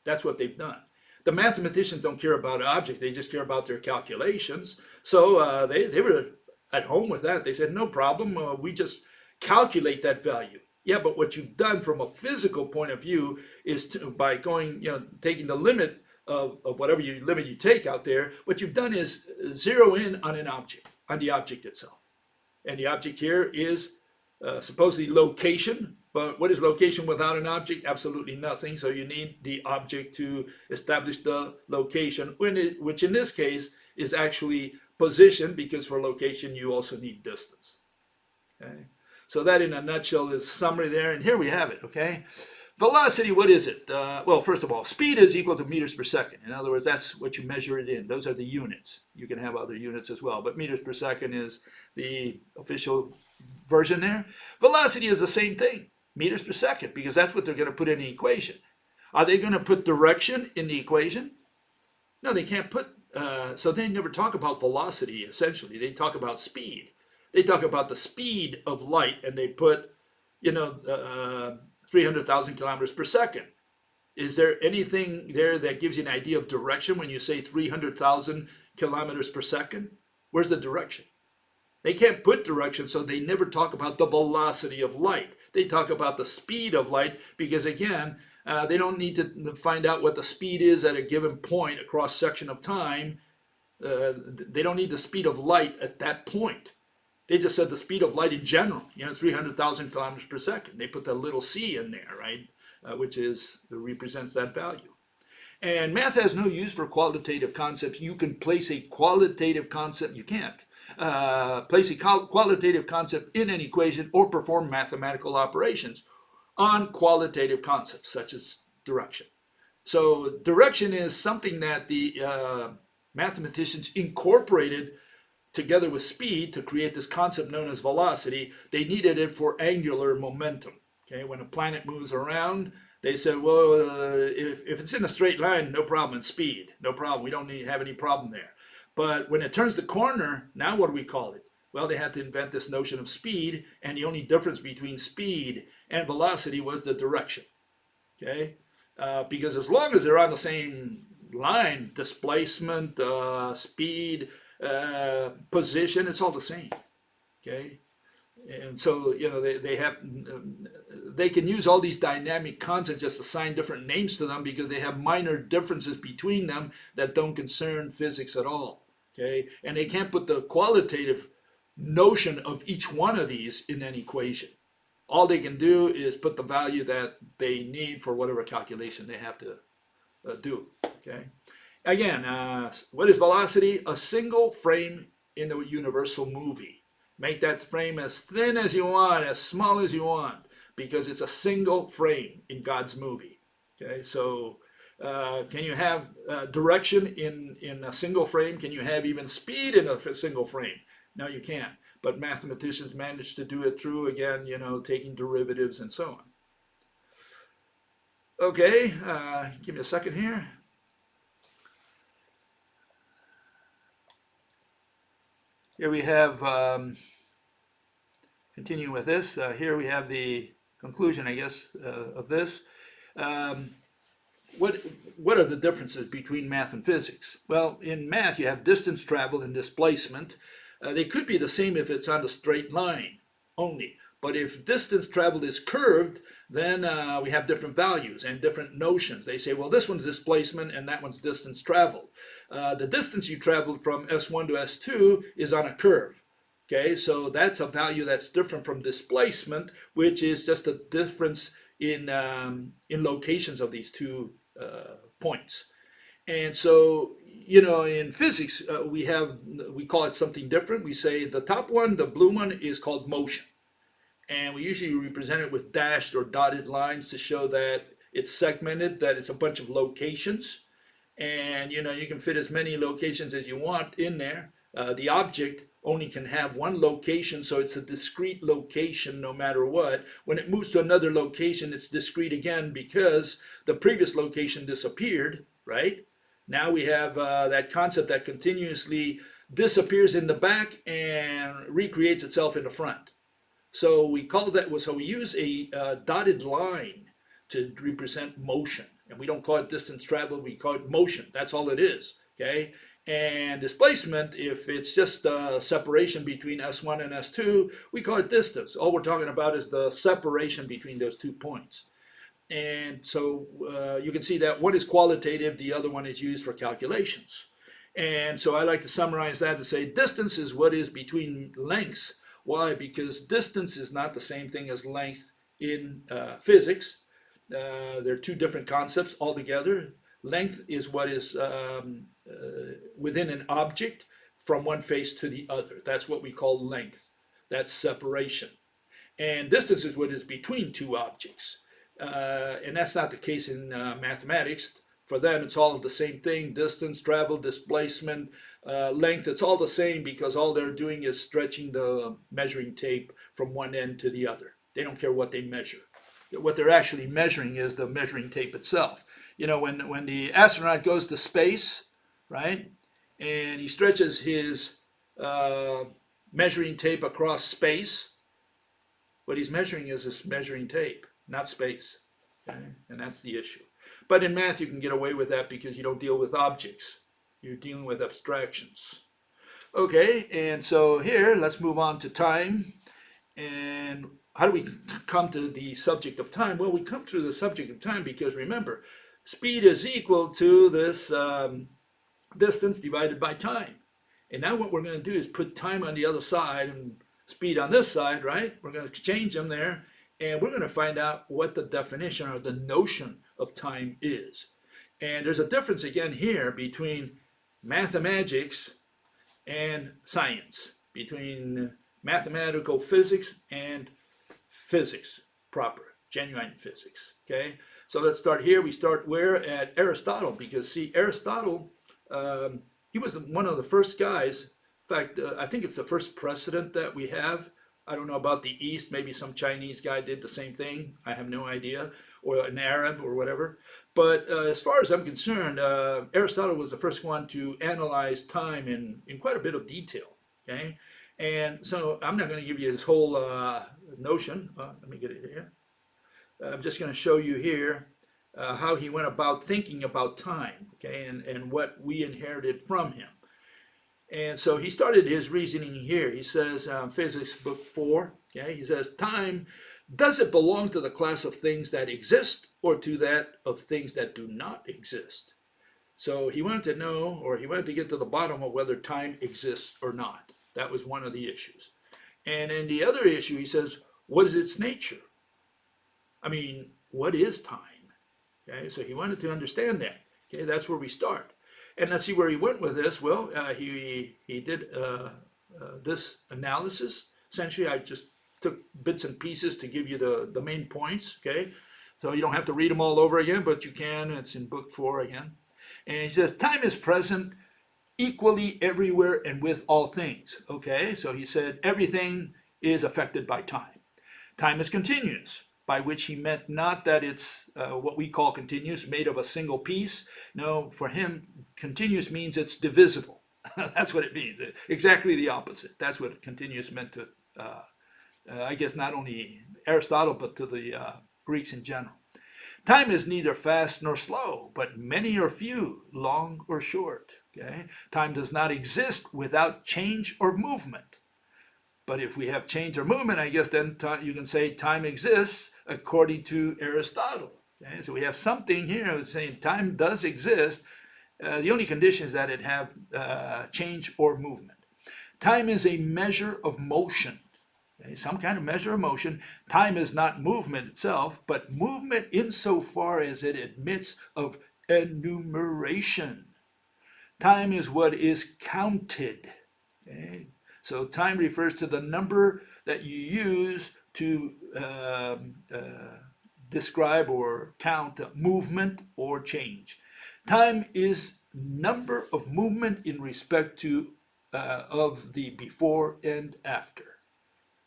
That's what they've done. The mathematicians don't care about an object, they just care about their calculations. So they were at home with that. They said, no problem, we just calculate that value. Yeah, but what you've done from a physical point of view is by going, taking the limit of whatever limit you take out there, what you've done is zero in on an object, on the object itself. And the object here is supposedly location, but what is location without an object? Absolutely nothing. So you need the object to establish the location, which in this case is actually position, because for location you also need distance. Okay, so that in a nutshell is summary there, and here we have it. Okay, velocity, what is it? Well, first of all, speed is equal to meters per second. In other words, that's what you measure it in. Those are the units. You can have other units as well, but meters per second is the official version there. Velocity is the same thing, meters per second, because that's what they're going to put in the equation. Are they going to put direction in the equation? No, they can't put, so they never talk about velocity, essentially. They talk about speed. They talk about the speed of light, and they put, 300,000 kilometers per second. Is there anything there that gives you an idea of direction when you say 300,000 kilometers per second? Where's the direction? They can't put direction, so they never talk about the velocity of light. They talk about the speed of light because, again, they don't need to find out what the speed is at a given point across section of time. They don't need the speed of light at that point. They just said the speed of light in general, 300,000 kilometers per second. They put that little c in there, right, which represents that value. And math has no use for qualitative concepts. You can place a qualitative concept, you can't. Place a qualitative concept in an equation or perform mathematical operations on qualitative concepts such as direction. So direction is something that the mathematicians incorporated together with speed to create this concept known as velocity. They needed it for angular momentum. Okay, when a planet moves around, they said, well, if it's in a straight line, no problem. In speed, no problem. We don't have any problem there. But when it turns the corner, now what do we call it? Well, they had to invent this notion of speed, and the only difference between speed and velocity was the direction. Okay, because as long as they're on the same line, displacement, speed, position, it's all the same. Okay, and so they can use all these dynamic concepts, just assign different names to them because they have minor differences between them that don't concern physics at all. Okay, and they can't put the qualitative notion of each one of these in an equation. All they can do is put the value that they need for whatever calculation they have to do. Okay, again, what is velocity? A single frame in the universal movie. Make that frame as thin as you want, as small as you want, because it's a single frame in God's movie. Okay, so can you have direction in a single frame? Can you have even speed in a single frame? No, you can't. But mathematicians managed to do it through, again, taking derivatives and so on. Okay, give me a second here. Here we have, continuing with this, here we have the conclusion, I guess, of this. What are the differences between math and physics? Well, in math, you have distance traveled and displacement. They could be the same if it's on the straight line only. But if distance traveled is curved, then we have different values and different notions. They say, well, this one's displacement and that one's distance traveled. The distance you traveled from S1 to S2 is on a curve. Okay, so that's a value that's different from displacement, which is just a difference in locations of these two points. And so, in physics, we call it something different. We say the top one, the blue one, is called motion. And we usually represent it with dashed or dotted lines to show that it's segmented, that it's a bunch of locations. And, you can fit as many locations as you want in there. The object only can have one location, so it's a discrete location no matter what. When it moves to another location, it's discrete again because the previous location disappeared, right? Now we have that concept that continuously disappears in the back and recreates itself in the front. So we call that, so we use a dotted line to represent motion. And we don't call it distance traveled, we call it motion. That's all it is, okay? And displacement, if it's just a separation between S1 and S2, we call it distance. All we're talking about is the separation between those 2 points. And so you can see that one is qualitative, the other one is used for calculations. And so I like to summarize that and say distance is what is between lengths. Why? Because distance is not the same thing as length in physics. They're 2 different concepts altogether. Length is what is within an object from one face to the other. That's what we call length. That's separation. And distance is what is between 2 objects. And that's not the case in mathematics. For them, it's all the same thing: distance, travel, displacement, length. It's all the same because all they're doing is stretching the measuring tape from one end to the other. They don't care what they measure. What they're actually measuring is the measuring tape itself. You know, when the astronaut goes to space, right, and he stretches his measuring tape across space, what he's measuring is this measuring tape, not space. Okay? And that's the issue. But in math, you can get away with that because you don't deal with objects. You're dealing with abstractions. Okay, and so here, let's move on to time. And how do we come to the subject of time? Well, we come to the subject of time because, remember, speed is equal to this distance divided by time. And now what we're going to do is put time on the other side and speed on this side, right? We're going to exchange them there, and we're going to find out what the definition or the notion of time is. And there's a difference again here between mathematics and science, between mathematical physics and physics proper, genuine physics, okay? So let's start here. We start where? At Aristotle, because see, Aristotle, he was one of the first guys. In fact, I think it's the first precedent that we have. I don't know about the East. Maybe some Chinese guy did the same thing. I have no idea. Or an Arab or whatever. But as far as I'm concerned, Aristotle was the first one to analyze time in quite a bit of detail. Okay, and so I'm not going to give you this whole notion. Let me get it here. I'm just going to show you here how he went about thinking about time. Okay, and what we inherited from him. And so he started his reasoning here. He says, Physics book 4, okay, he says, time, does it belong to the class of things that exist or to that of things that do not exist? So he wanted to know, or he wanted to get to the bottom of whether time exists or not. That was one of the issues. And then the other issue, he says, what is its nature? I mean, what is time? Okay, so he wanted to understand that. Okay, that's where we start. And let's see where he went with this. Well, he did this analysis. Essentially, I just took bits and pieces to give you the main points, okay? So you don't have to read them all over again, but you can. It's in book 4 again. And he says, time is present equally everywhere and with all things, okay? So he said everything is affected by time. Time is continuous, by which he meant not that it's what we call continuous, made of a single piece. No, for him, continuous means it's divisible. That's what it means. Exactly the opposite. That's what continuous meant to, I guess, not only Aristotle, but to the Greeks in general. Time is neither fast nor slow, but many or few, long or short. Okay? Time does not exist without change or movement. But if we have change or movement, I guess then you can say time exists according to Aristotle. Okay? So we have something here that's saying time does exist. The only condition is that it have change or movement. Time is a measure of motion. Okay? Some kind of measure of motion. Time is not movement itself, but movement insofar as it admits of enumeration. Time is what is counted. Okay? So time refers to the number that you use to describe or count movement or change. Time is number of movement in respect to of the before and after.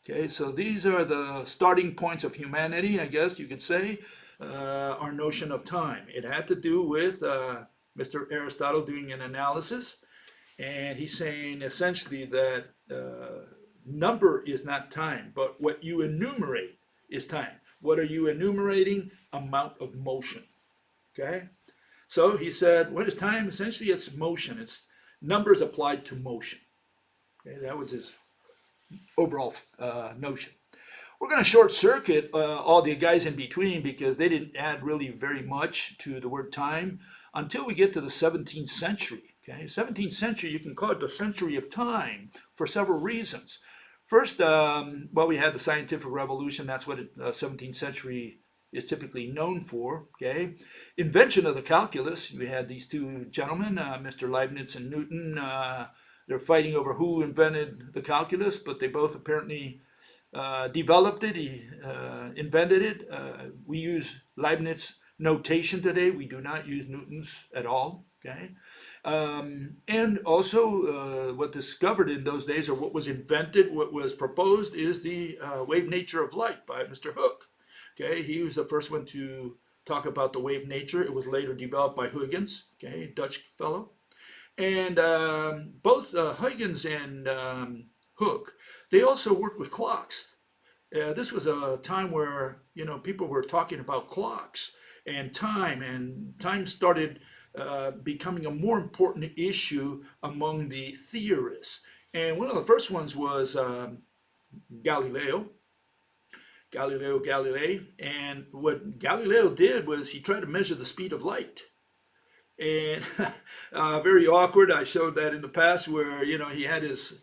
Okay, so these are the starting points of humanity, I guess you could say, our notion of time. It had to do with Mr. Aristotle doing an analysis. And he's saying essentially that number is not time, but what you enumerate is time. What are you enumerating? Amount of motion. Okay? So he said, what is time? Essentially, it's motion. It's numbers applied to motion. Okay? That was his overall notion. We're going to short circuit all the guys in between because they didn't add really very much to the word time until we get to the 17th century. Okay, 17th century, you can call it the century of time for several reasons. First, well, we had the scientific revolution. That's what the 17th century is typically known for. Okay, invention of the calculus. We had these two gentlemen, Mr. Leibniz and Newton. They're fighting over who invented the calculus, but they both apparently developed it, he invented it. We use Leibniz notation today. We do not use Newton's at all. Okay, and also what discovered in those days, or what was invented, what was proposed, is the wave nature of light by Mr. Hooke. Okay, he was the first one to talk about the wave nature. It was later developed by Huygens, okay, Dutch fellow. And both Huygens and Hooke, they also worked with clocks. This was a time where, you know, people were talking about clocks and time started becoming a more important issue among the theorists. And one of the first ones was Galileo Galilei. And what Galileo did was he tried to measure the speed of light. And very awkward. I showed that in the past where, you know, he had his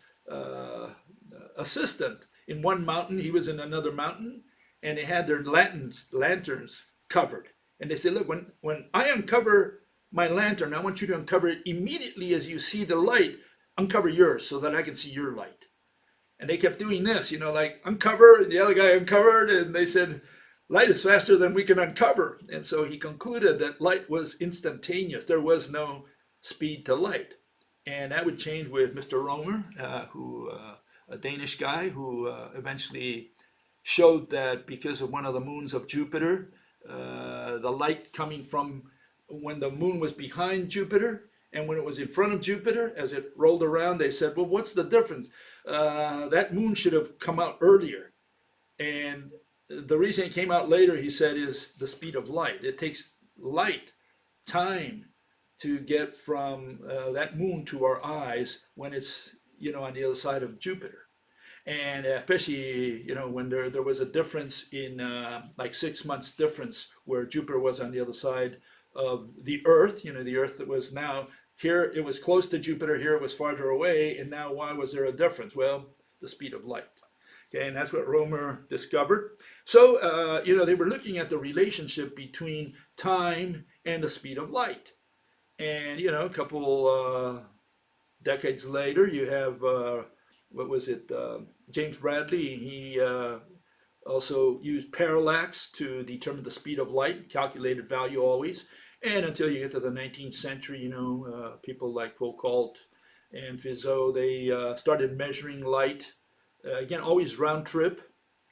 assistant in one mountain, he was in another mountain, and they had their lanterns covered. And they said, look, when I uncover my lantern, I want you to uncover it immediately as you see the light, uncover yours so that I can see your light. And they kept doing this, you know, like uncover, and the other guy uncovered, and they said, light is faster than we can uncover. And so he concluded that light was instantaneous. There was no speed to light. And that would change with Mr. Romer, a Danish guy who eventually showed that because of one of the moons of Jupiter, the light coming from when the moon was behind Jupiter and when it was in front of Jupiter, as it rolled around, they said, well, what's the difference? That moon should have come out earlier. And the reason it came out later, he said, is the speed of light. It takes light time to get from that moon to our eyes when it's, you know, on the other side of Jupiter. And especially, you know, when there was a difference in like 6 months difference where Jupiter was on the other side of the Earth, you know, the Earth that was now here, it was close to Jupiter, here it was farther away. And now why was there a difference? Well, the speed of light. Okay, and that's what Romer discovered. So, you know, they were looking at the relationship between time and the speed of light. And, you know, a couple decades later, you have, what was it, James Bradley, he also used parallax to determine the speed of light, calculated value always. And until you get to the 19th century, you know, people like Foucault and Fizeau, they started measuring light. Again, always round trip,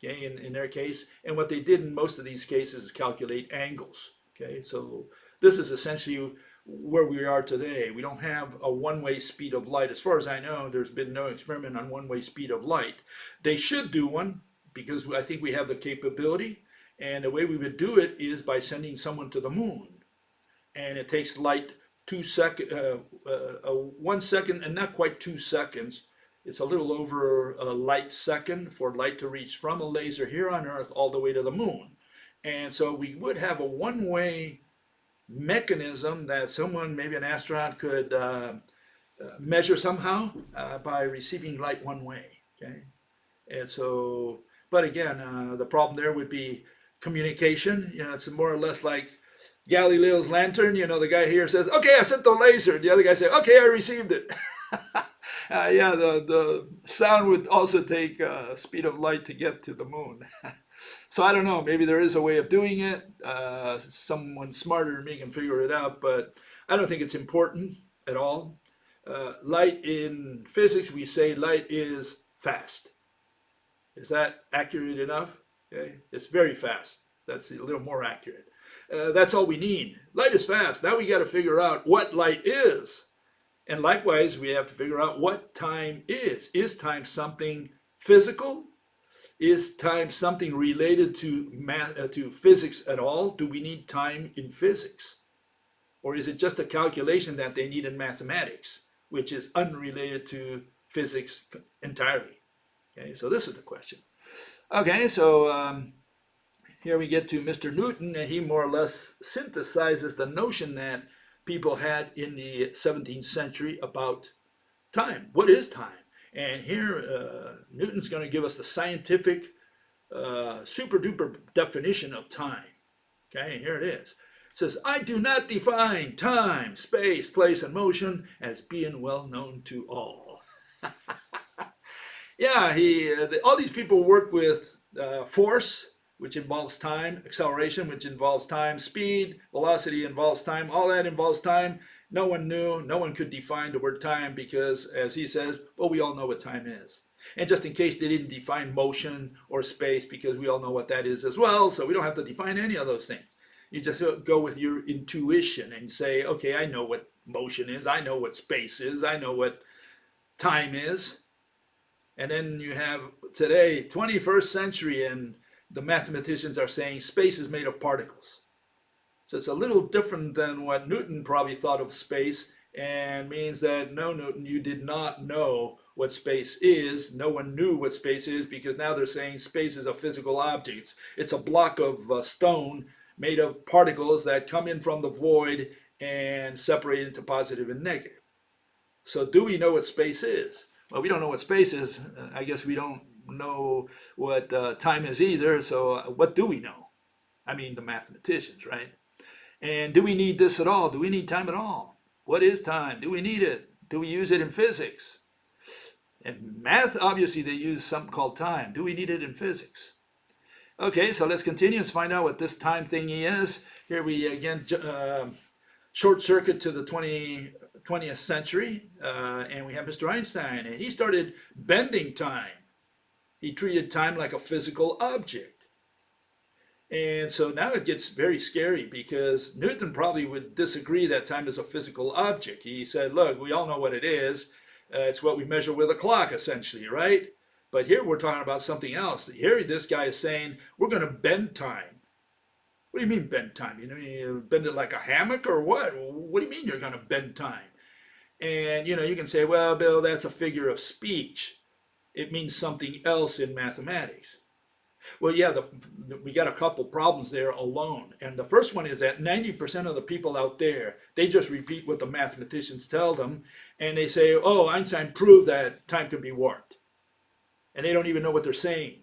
okay, in their case. And what they did in most of these cases is calculate angles, okay. So this is essentially where we are today. We don't have a one-way speed of light. As far as I know, there's been no experiment on one-way speed of light. They should do one because I think we have the capability. And the way we would do it is by sending someone to the moon. And it takes light 1 second, and not quite 2 seconds. It's a little over a light second for light to reach from a laser here on Earth all the way to the moon. And so we would have a one-way mechanism that someone, maybe an astronaut, could measure somehow by receiving light one way, okay? And so, but again, the problem there would be communication. You know, it's more or less like Galileo's lantern. You know, the guy here says, okay, I sent the laser. The other guy said, okay, I received it. Yeah, the sound would also take speed of light to get to the moon. So I don't know, maybe there is a way of doing it. Someone smarter than me can figure it out, but I don't think it's important at all. Light in physics, we say light is fast. Is that accurate enough? Okay, it's very fast. That's a little more accurate. That's all we need. Light is fast. Now we got to figure out what light is. And likewise, we have to figure out what time is. Is time something physical? Is time something related to to physics at all? Do we need time in physics? Or is it just a calculation that they need in mathematics, which is unrelated to physics entirely? Okay, so this is the question. Okay, so here we get to Mr. Newton, and he more or less synthesizes the notion that people had in the 17th century about time. What is time? And here Newton's going to give us the scientific super duper definition of time. Okay, here it is. It says, I do not define time, space, place, and motion as being well known to all. Yeah, all these people work with force, which involves time, acceleration, which involves time, speed, velocity involves time, all that involves time. No one knew, no one could define the word time because, as he says, well, we all know what time is. And just in case they didn't define motion or space, because we all know what that is as well, so we don't have to define any of those things. You just go with your intuition and say, okay, I know what motion is, I know what space is, I know what time is. And then you have today, 21st century, and the mathematicians are saying space is made of particles. So it's a little different than what Newton probably thought of space, and means that no, Newton, you did not know what space is. No one knew what space is, because now they're saying space is a physical object. It's a block of stone made of particles that come in from the void and separate into positive and negative. So do we know what space is? Well, we don't know what space is. I guess we don't know what time is either. So what do we know? I mean, the mathematicians, right? And do we need this at all? Do we need time at all? What is time? Do we need it? Do we use it in physics? In math, obviously, they use something called time. Do we need it in physics? Okay, so let's continue. Let's find out what this time thingy is. Here we again short circuit to the 20th century, and we have Mr. Einstein, and he started bending time. He treated time like a physical object. And so now it gets very scary, because Newton probably would disagree that time is a physical object. He said, look, we all know what it is. It's what we measure with a clock, essentially, right? But here we're talking about something else. Here this guy is saying, we're going to bend time. What do you mean bend time? You bend it like a hammock or what? What do you mean you're going to bend time? And, you can say, well, Bill, that's a figure of speech. It means something else in mathematics. Well, yeah, we got a couple problems there alone. And the first one is that 90% of the people out there, they just repeat what the mathematicians tell them. And they say, oh, Einstein proved that time can be warped. And they don't even know what they're saying.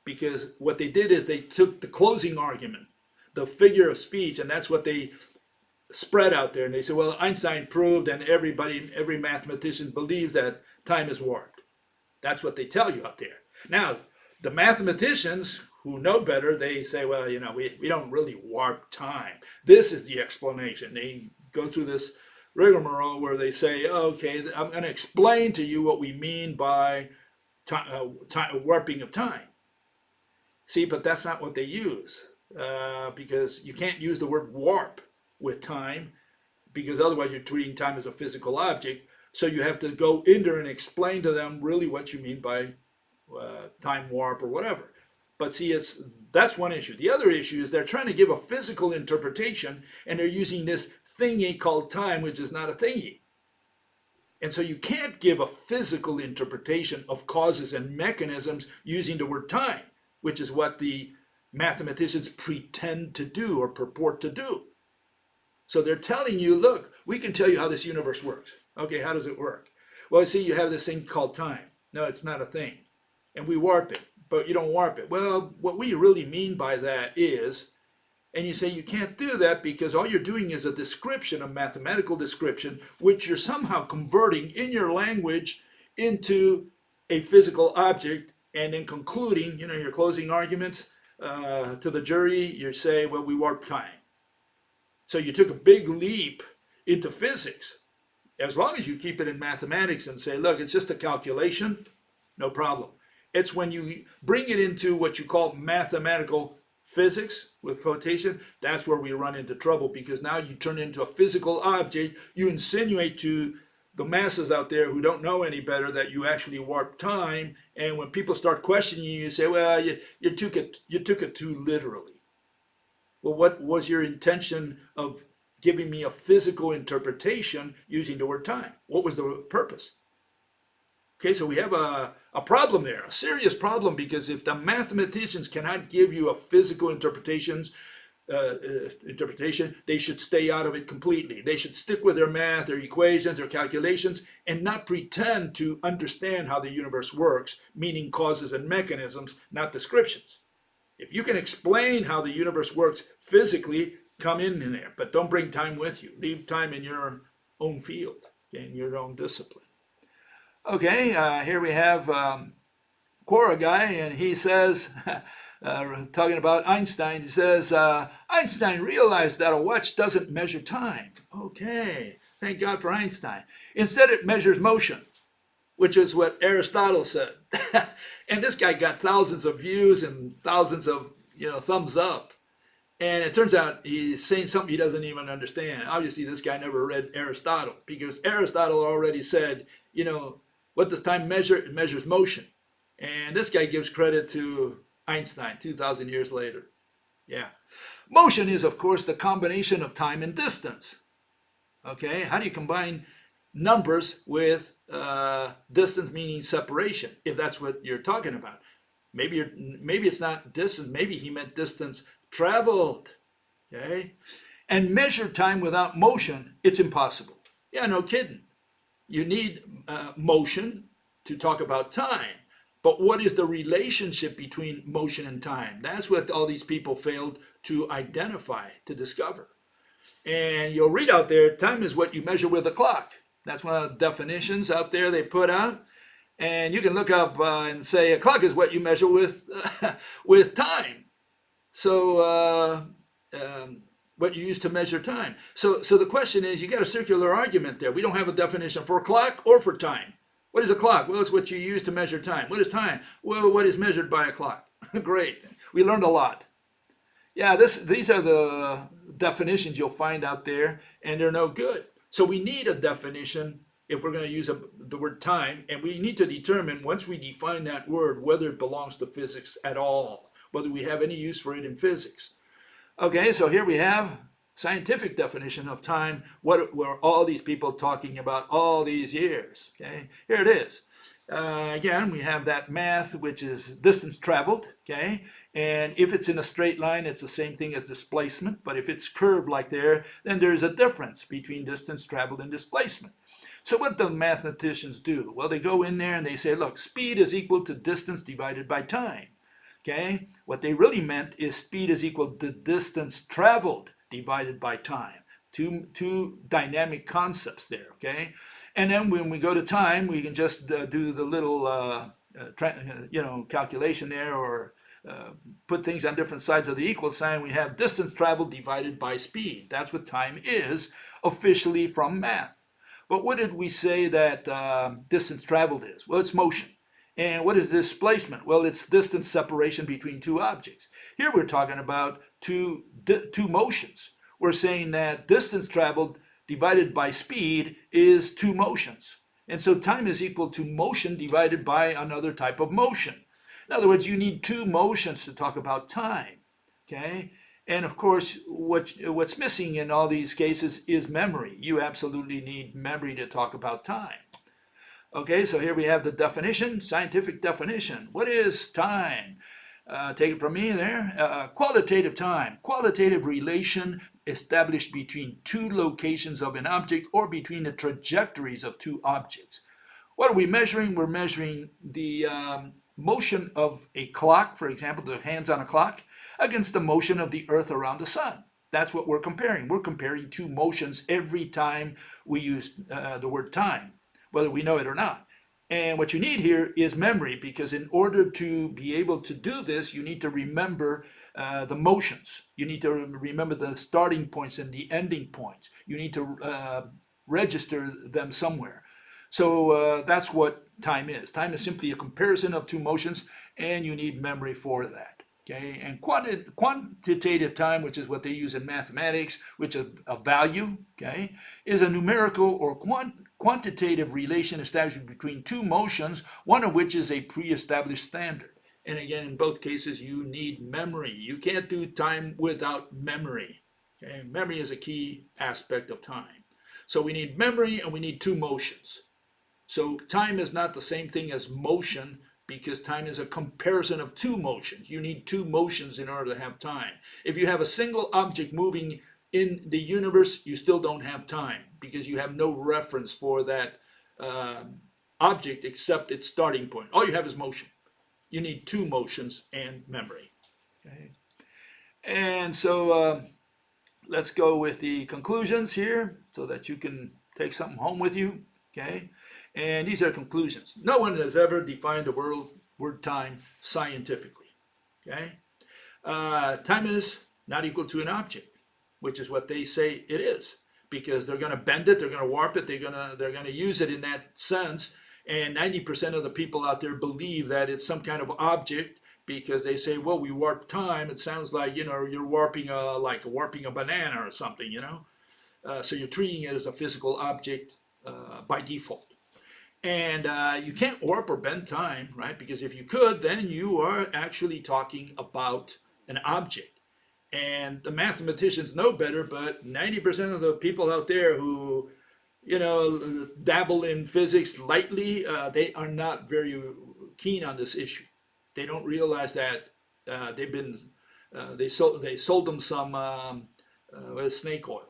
Because what they did is they took the closing argument, the figure of speech, and that's what they spread out there. And they said, well, Einstein proved, and every mathematician believes that time is warped. That's what they tell you out there. Now, the mathematicians who know better, they say, well, we don't really warp time. This is the explanation. They go through this rigmarole where they say, okay, I'm going to explain to you what we mean by warping of time. See, but that's not what they use, because you can't use the word warp with time, because otherwise you're treating time as a physical object. So you have to go in there and explain to them really what you mean by time warp or whatever. But see, that's one issue. The other issue is they're trying to give a physical interpretation, and they're using this thingy called time, which is not a thingy. And so you can't give a physical interpretation of causes and mechanisms using the word time, which is what the mathematicians pretend to do or purport to do. So they're telling you, look, we can tell you how this universe works. Okay, how does it work? Well, see, you have this thing called time. No, it's not a thing. And we warp it, but you don't warp it. Well, what we really mean by that is, and you say you can't do that because all you're doing is a description, a mathematical description, which you're somehow converting in your language into a physical object, and then concluding, your closing arguments to the jury, you say, well, we warp time. So you took a big leap into physics. As long as you keep it in mathematics and say, look, it's just a calculation, no problem. It's when you bring it into what you call mathematical physics with quotation, that's where we run into trouble, because now you turn it into a physical object. You insinuate to the masses out there who don't know any better that you actually warp time. And when people start questioning you, you say, well, you took it too literally. Well, what was your intention of giving me a physical interpretation using the word time? What was the purpose? Okay, so we have a problem there, a serious problem, because if the mathematicians cannot give you a physical interpretation, they should stay out of it completely. They should stick with their math, their equations, their calculations, and not pretend to understand how the universe works, meaning causes and mechanisms, not descriptions. If you can explain how the universe works physically, come in there, but don't bring time with you. Leave time in your own field, okay, in your own discipline. Okay, here we have Quora guy, and he says, talking about Einstein, he says, Einstein realized that a watch doesn't measure time. Okay, thank God for Einstein. Instead, it measures motion, which is what Aristotle said. And this guy got thousands of views and thousands of thumbs up. And it turns out he's saying something he doesn't even understand. Obviously, this guy never read Aristotle, because Aristotle already said, what does time measure? It measures motion. And this guy gives credit to Einstein 2,000 years later. Yeah. Motion is, of course, the combination of time and distance. Okay, how do you combine numbers with distance, meaning separation, if that's what you're talking about? Maybe it's not distance, maybe he meant distance traveled. Okay? And measure time without motion, it's impossible. Yeah, no kidding. You need motion to talk about time. But what is the relationship between motion and time? That's what all these people failed to identify, to discover. And you'll read out there, time is what you measure with a clock. That's one of the definitions out there they put out. And you can look up and say a clock is what you measure with, with time. So what you use to measure time. So the question is, you got a circular argument there. We don't have a definition for a clock or for time. What is a clock? Well, it's what you use to measure time. What is time? Well, what is measured by a clock? Great. We learned a lot. Yeah, these are the definitions you'll find out there, and they're no good. So we need a definition if we're going to use the word time, and we need to determine, once we define that word, whether it belongs to physics at all, whether we have any use for it in physics. Okay, so here we have scientific definition of time. What were all these people talking about all these years? Okay, here it is. Again, we have that math, which is distance traveled. Okay, and if it's in a straight line, it's the same thing as displacement. But if it's curved like there, then there's a difference between distance traveled and displacement. So what do mathematicians do? Well, they go in there and they say, look, speed is equal to distance divided by time. Okay, what they really meant is speed is equal to distance traveled divided by time. Two dynamic concepts there. Okay, and then when we go to time, we can just do the little calculation there, or put things on different sides of the equal sign. We have distance traveled divided by speed. That's what time is officially from math. But what did we say that distance traveled is? Well, it's motion. And what is displacement? Well, it's distance separation between two objects. Here we're talking about two motions. We're saying that distance traveled divided by speed is two motions. And so time is equal to motion divided by another type of motion. In other words, you need two motions to talk about time. Okay? And of course, what's missing in all these cases is memory. You absolutely need memory to talk about time. Okay, so here we have the definition, scientific definition. What is time? Take it from me there. Qualitative time, qualitative relation established between two locations of an object or between the trajectories of two objects. What are we measuring? We're measuring the motion of a clock, for example, the hands on a clock, against the motion of the earth around the sun. That's what we're comparing. We're comparing two motions every time we use the word time, whether we know it or not. And what you need here is memory, because in order to be able to do this, you need to remember the motions. You need to remember the starting points and the ending points. You need to register them somewhere. So that's what time is. Time is simply a comparison of two motions, and you need memory for that. Okay, and quantitative time, which is what they use in mathematics, which is a value, okay, is a numerical or quantitative relation established between two motions, one of which is a pre-established standard. And again, in both cases, you need memory. You can't do time without memory. Okay? Memory is a key aspect of time. So we need memory and we need two motions. So time is not the same thing as motion, because time is a comparison of two motions. You need two motions in order to have time. If you have a single object moving in the universe, you still don't have time, because you have no reference for that object except its starting point. All you have is motion. You need two motions and memory. Okay? And so let's go with the conclusions here so that you can take something home with you. Okay? And these are conclusions. No one has ever defined the word time scientifically. Okay? Time is not equal to an object, which is what they say it is, because they're going to bend it, they're going to warp it, they're going to use it in that sense. And 90% of the people out there believe that it's some kind of object, because they say, well, we warp time. It sounds like, you're warping like warping a banana or something, So you're treating it as a physical object by default. And you can't warp or bend time, right? Because if you could, then you are actually talking about an object. And the mathematicians know better, but 90% of the people out there who, dabble in physics lightly, they are not very keen on this issue. They don't realize that they sold them some snake oil.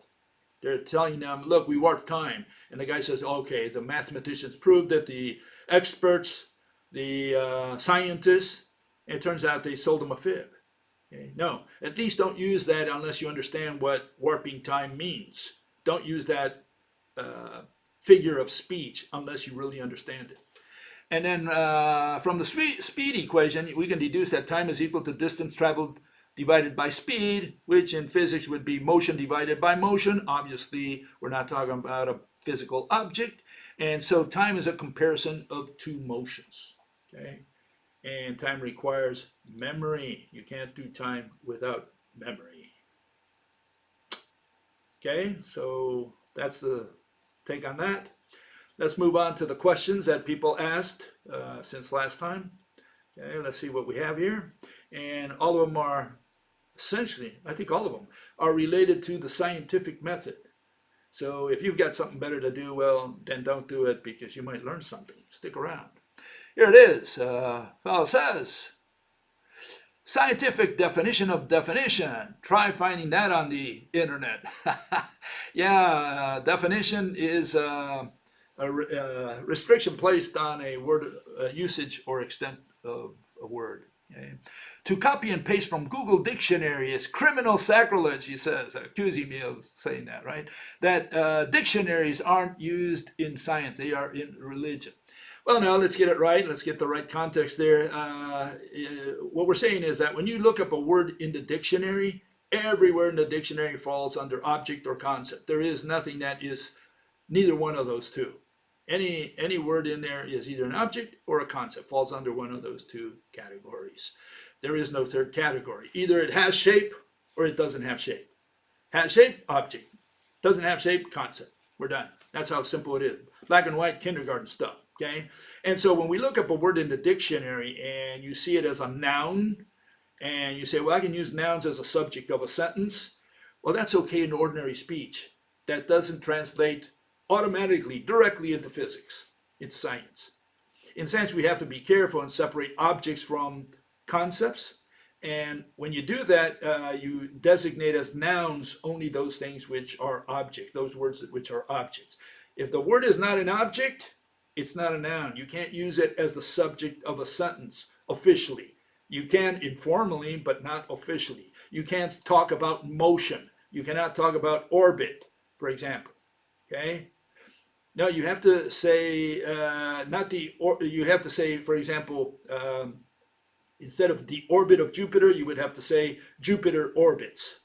They're telling them, look, we warp time. And the guy says, okay, the mathematicians proved that, the experts, the scientists, and it turns out they sold them a fib. Okay? No, at least don't use that unless you understand what warping time means. Don't use that figure of speech unless you really understand it. And then from the speed equation, we can deduce that time is equal to distance traveled divided by speed, which in physics would be motion divided by motion. Obviously, we're not talking about a physical object. And so time is a comparison of two motions. Okay? And time requires memory. You can't do time without memory. Okay, so that's the take on that. Let's move on to the questions that people asked since last time. Okay, let's see what we have here. And all of them are essentially, I think all of them are related to the scientific method. So if you've got something better to do, well, then don't do it, because you might learn something. Stick around. Here it is. Fellow says, scientific definition of definition. Try finding that on the internet. Yeah, definition is a restriction placed on a word usage or extent of a word. Okay. To copy and paste from Google Dictionary is criminal sacrilege, he says, accusing me of saying that, right? That dictionaries aren't used in science, they are in religion. Well, now let's get it right. Let's get the right context there. What we're saying is that when you look up a word in the dictionary, every word in the dictionary falls under object or concept. There is nothing that is neither one of those two. Any word in there is either an object or a concept, falls under one of those two categories. There is no third category. Either it has shape or it doesn't have shape. Has shape, object. Doesn't have shape, concept. We're done. That's how simple it is. Black and white kindergarten stuff. Okay? And so when we look up a word in the dictionary and you see it as a noun, and you say, well, I can use nouns as a subject of a sentence, well, that's okay in ordinary speech. That doesn't translate automatically, directly into physics, into science. In science, we have to be careful and separate objects from concepts. And when you do that, you designate as nouns only those things which are objects, those words which are objects. If the word is not an object, it's not a noun. You can't use it as the subject of a sentence officially. You can informally, but not officially. You can't talk about motion. You cannot talk about orbit, for example. Okay? No, you have to say you have to say, for example, instead of the orbit of Jupiter, you would have to say Jupiter orbits.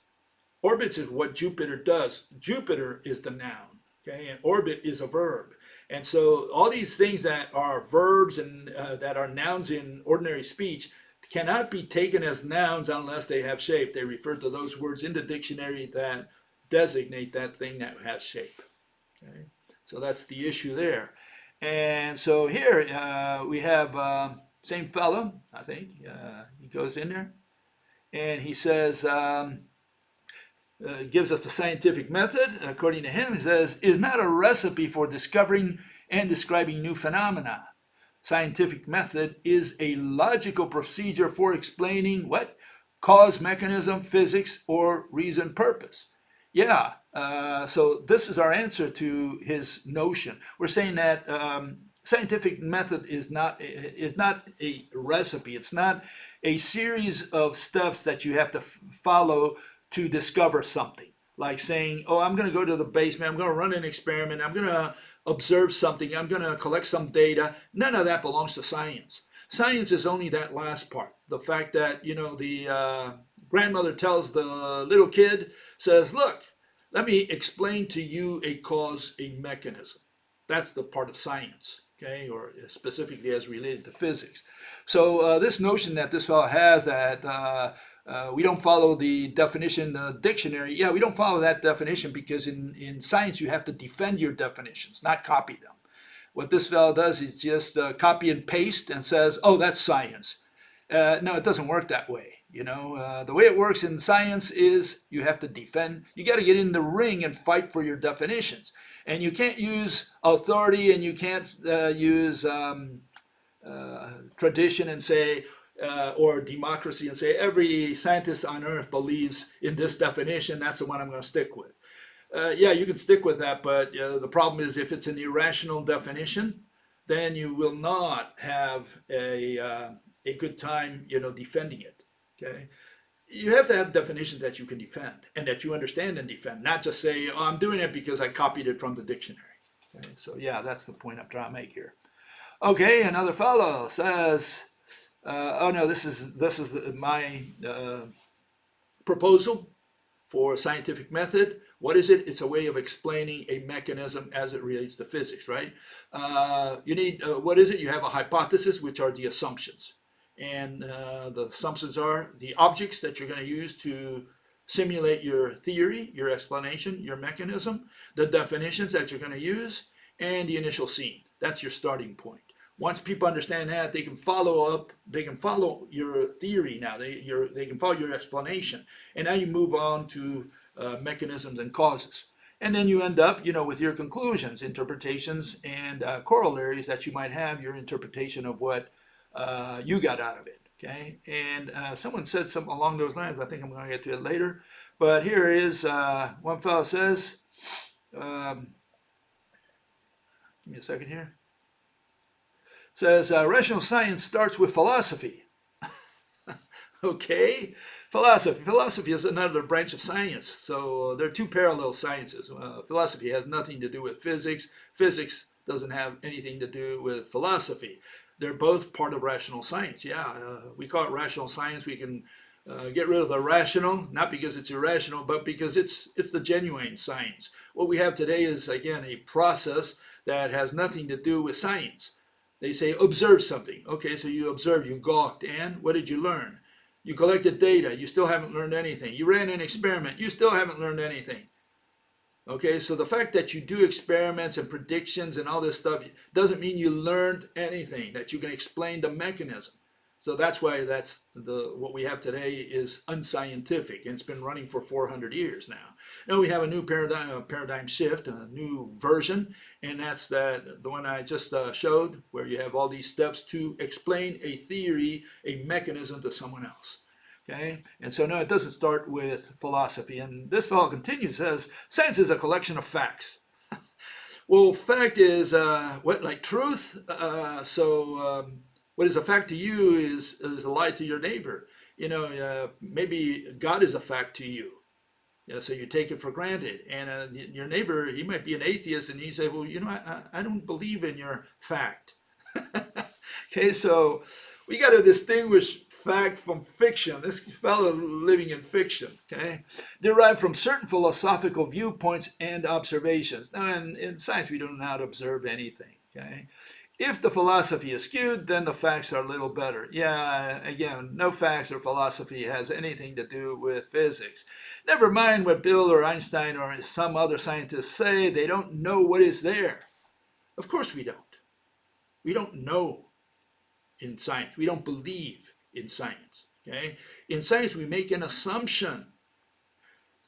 Orbits is what Jupiter does. Jupiter is the noun, okay, and orbit is a verb. And so all these things that are verbs and that are nouns in ordinary speech cannot be taken as nouns unless they have shape. They refer to those words in the dictionary that designate that thing that has shape. Okay? So that's the issue there. And so here we have same fellow, I think. He goes in there and he says, gives us the scientific method. According to him, he says, is not a recipe for discovering and describing new phenomena. Scientific method is a logical procedure for explaining what? Cause, mechanism, physics, or reason, purpose. Yeah, so this is our answer to his notion. We're saying that scientific method is not a recipe. It's not a series of steps that you have to follow to discover something. Like saying, oh, I'm going to go to the basement, I'm going to run an experiment, I'm going to observe something, I'm going to collect some data. None of that belongs to science. Science is only that last part. The fact that, the grandmother tells the little kid, says, look, let me explain to you a cause, a mechanism. That's the part of science, okay, or specifically as related to physics. So this notion that this fellow has that we don't follow the definition in the dictionary. Yeah, we don't follow that definition because in science you have to defend your definitions, not copy them. What this fellow does is just copy and paste and says, oh, that's science. No, it doesn't work that way. The way it works in science is you have to defend. You got to get in the ring and fight for your definitions. And you can't use authority and you can't use tradition and say, or democracy and say every scientist on earth believes in this definition, that's the one I'm going to stick with. Yeah, you can stick with that, but the problem is if it's an irrational definition, then you will not have a good time, defending it. Okay, you have to have definitions that you can defend and that you understand and defend, not just say, oh, I'm doing it because I copied it from the dictionary. Okay, so yeah, that's the point I'm trying to make here. Okay, another fellow says, oh no, this is my proposal for scientific method. What is it? It's a way of explaining a mechanism as it relates to physics, right? You need, what is it? You have a hypothesis, which are the assumptions. And the assumptions are the objects that you're going to use to simulate your theory, your explanation, your mechanism, the definitions that you're going to use, and the initial scene. That's your starting point. Once people understand that, they can follow your theory now. They can follow your explanation. And now you move on to mechanisms and causes. And then you end up, with your conclusions, interpretations, and corollaries that you might have, your interpretation of what you got out of it. Okay, and someone said something along those lines. I think I'm going to get to it later. But here is one fellow says, give me a second here. Says rational science starts with philosophy. Okay, philosophy is another branch of science. So there are two parallel sciences. Philosophy has nothing to do with physics. Physics doesn't have anything to do with philosophy. They're both part of rational science. Yeah, we call it rational science. We can get rid of the rational, not because it's irrational, but because it's the genuine science. What we have today is, again, a process that has nothing to do with science. They say, observe something. Okay, so you observed, you gawked, and what did you learn? You collected data, you still haven't learned anything. You ran an experiment, you still haven't learned anything. Okay, so the fact that you do experiments and predictions and all this stuff doesn't mean you learned anything, that you can explain the mechanism. So that's why what we have today is unscientific, and it's been running for 400 years now. Now we have a new paradigm shift, a new version, and that's the one I just showed, where you have all these steps to explain a theory, a mechanism to someone else. Okay, and so no, it doesn't start with philosophy. And this fellow continues, says, science is a collection of facts. Well, fact is what, like truth? What is a fact to you is a lie to your neighbor. Maybe God is a fact to you. So you take it for granted. And your neighbor, he might be an atheist, and you say, well, I don't believe in your fact. Okay, so we got to distinguish fact from fiction. This fellow living in fiction, okay, derived from certain philosophical viewpoints and observations. Now, in science, we do not observe anything, okay? If the philosophy is skewed, then the facts are a little better. Yeah, again, no facts or philosophy has anything to do with physics. Never mind what Bill or Einstein or some other scientists say, they don't know what is there. Of course we don't. We don't know in science. We don't believe in science. Okay? In science, we make an assumption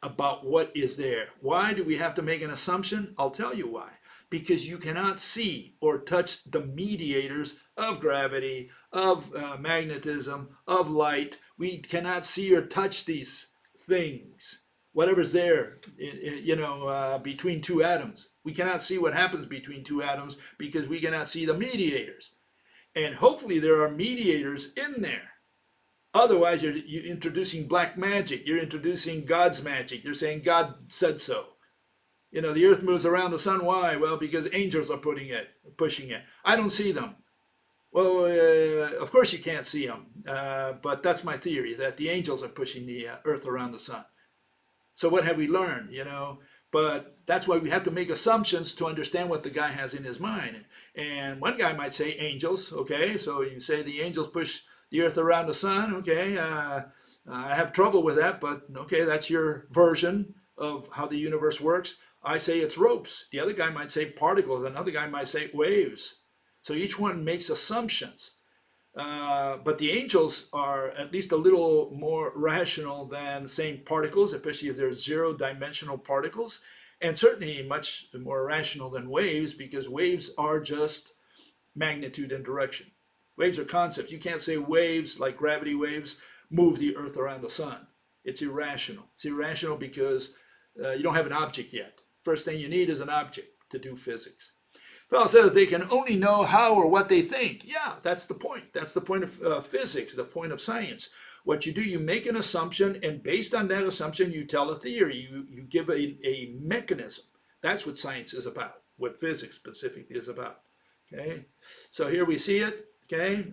about what is there. Why do we have to make an assumption? I'll tell you why. Because you cannot see or touch the mediators of gravity, of magnetism, of light. We cannot see or touch these things. Whatever's there, between two atoms. We cannot see what happens between two atoms because we cannot see the mediators. And hopefully there are mediators in there. Otherwise, you're introducing black magic. You're introducing God's magic. You're saying God said so. The earth moves around the sun. Why? Well, because angels are pushing it. I don't see them. Well, of course you can't see them. But that's my theory, that the angels are pushing the earth around the sun. So what have we learned, But that's why we have to make assumptions to understand what the guy has in his mind. And one guy might say angels, okay? So you say the angels push the earth around the sun, okay? I have trouble with that, but okay, that's your version of how the universe works. I say it's ropes. The other guy might say particles. Another guy might say waves. So each one makes assumptions. But the angels are at least a little more rational than saying particles, especially if they're zero-dimensional particles, and certainly much more rational than waves, because waves are just magnitude and direction. Waves are concepts. You can't say waves, like gravity waves, move the earth around the sun. It's irrational. It's irrational because you don't have an object yet. First thing you need is an object to do physics. Fellow says they can only know how or what they think. Yeah, that's the point. That's the point of physics, the point of science. What you do, you make an assumption, and based on that assumption, you tell a theory. You give a mechanism. That's what science is about, what physics specifically is about. Okay, so here we see it. Okay,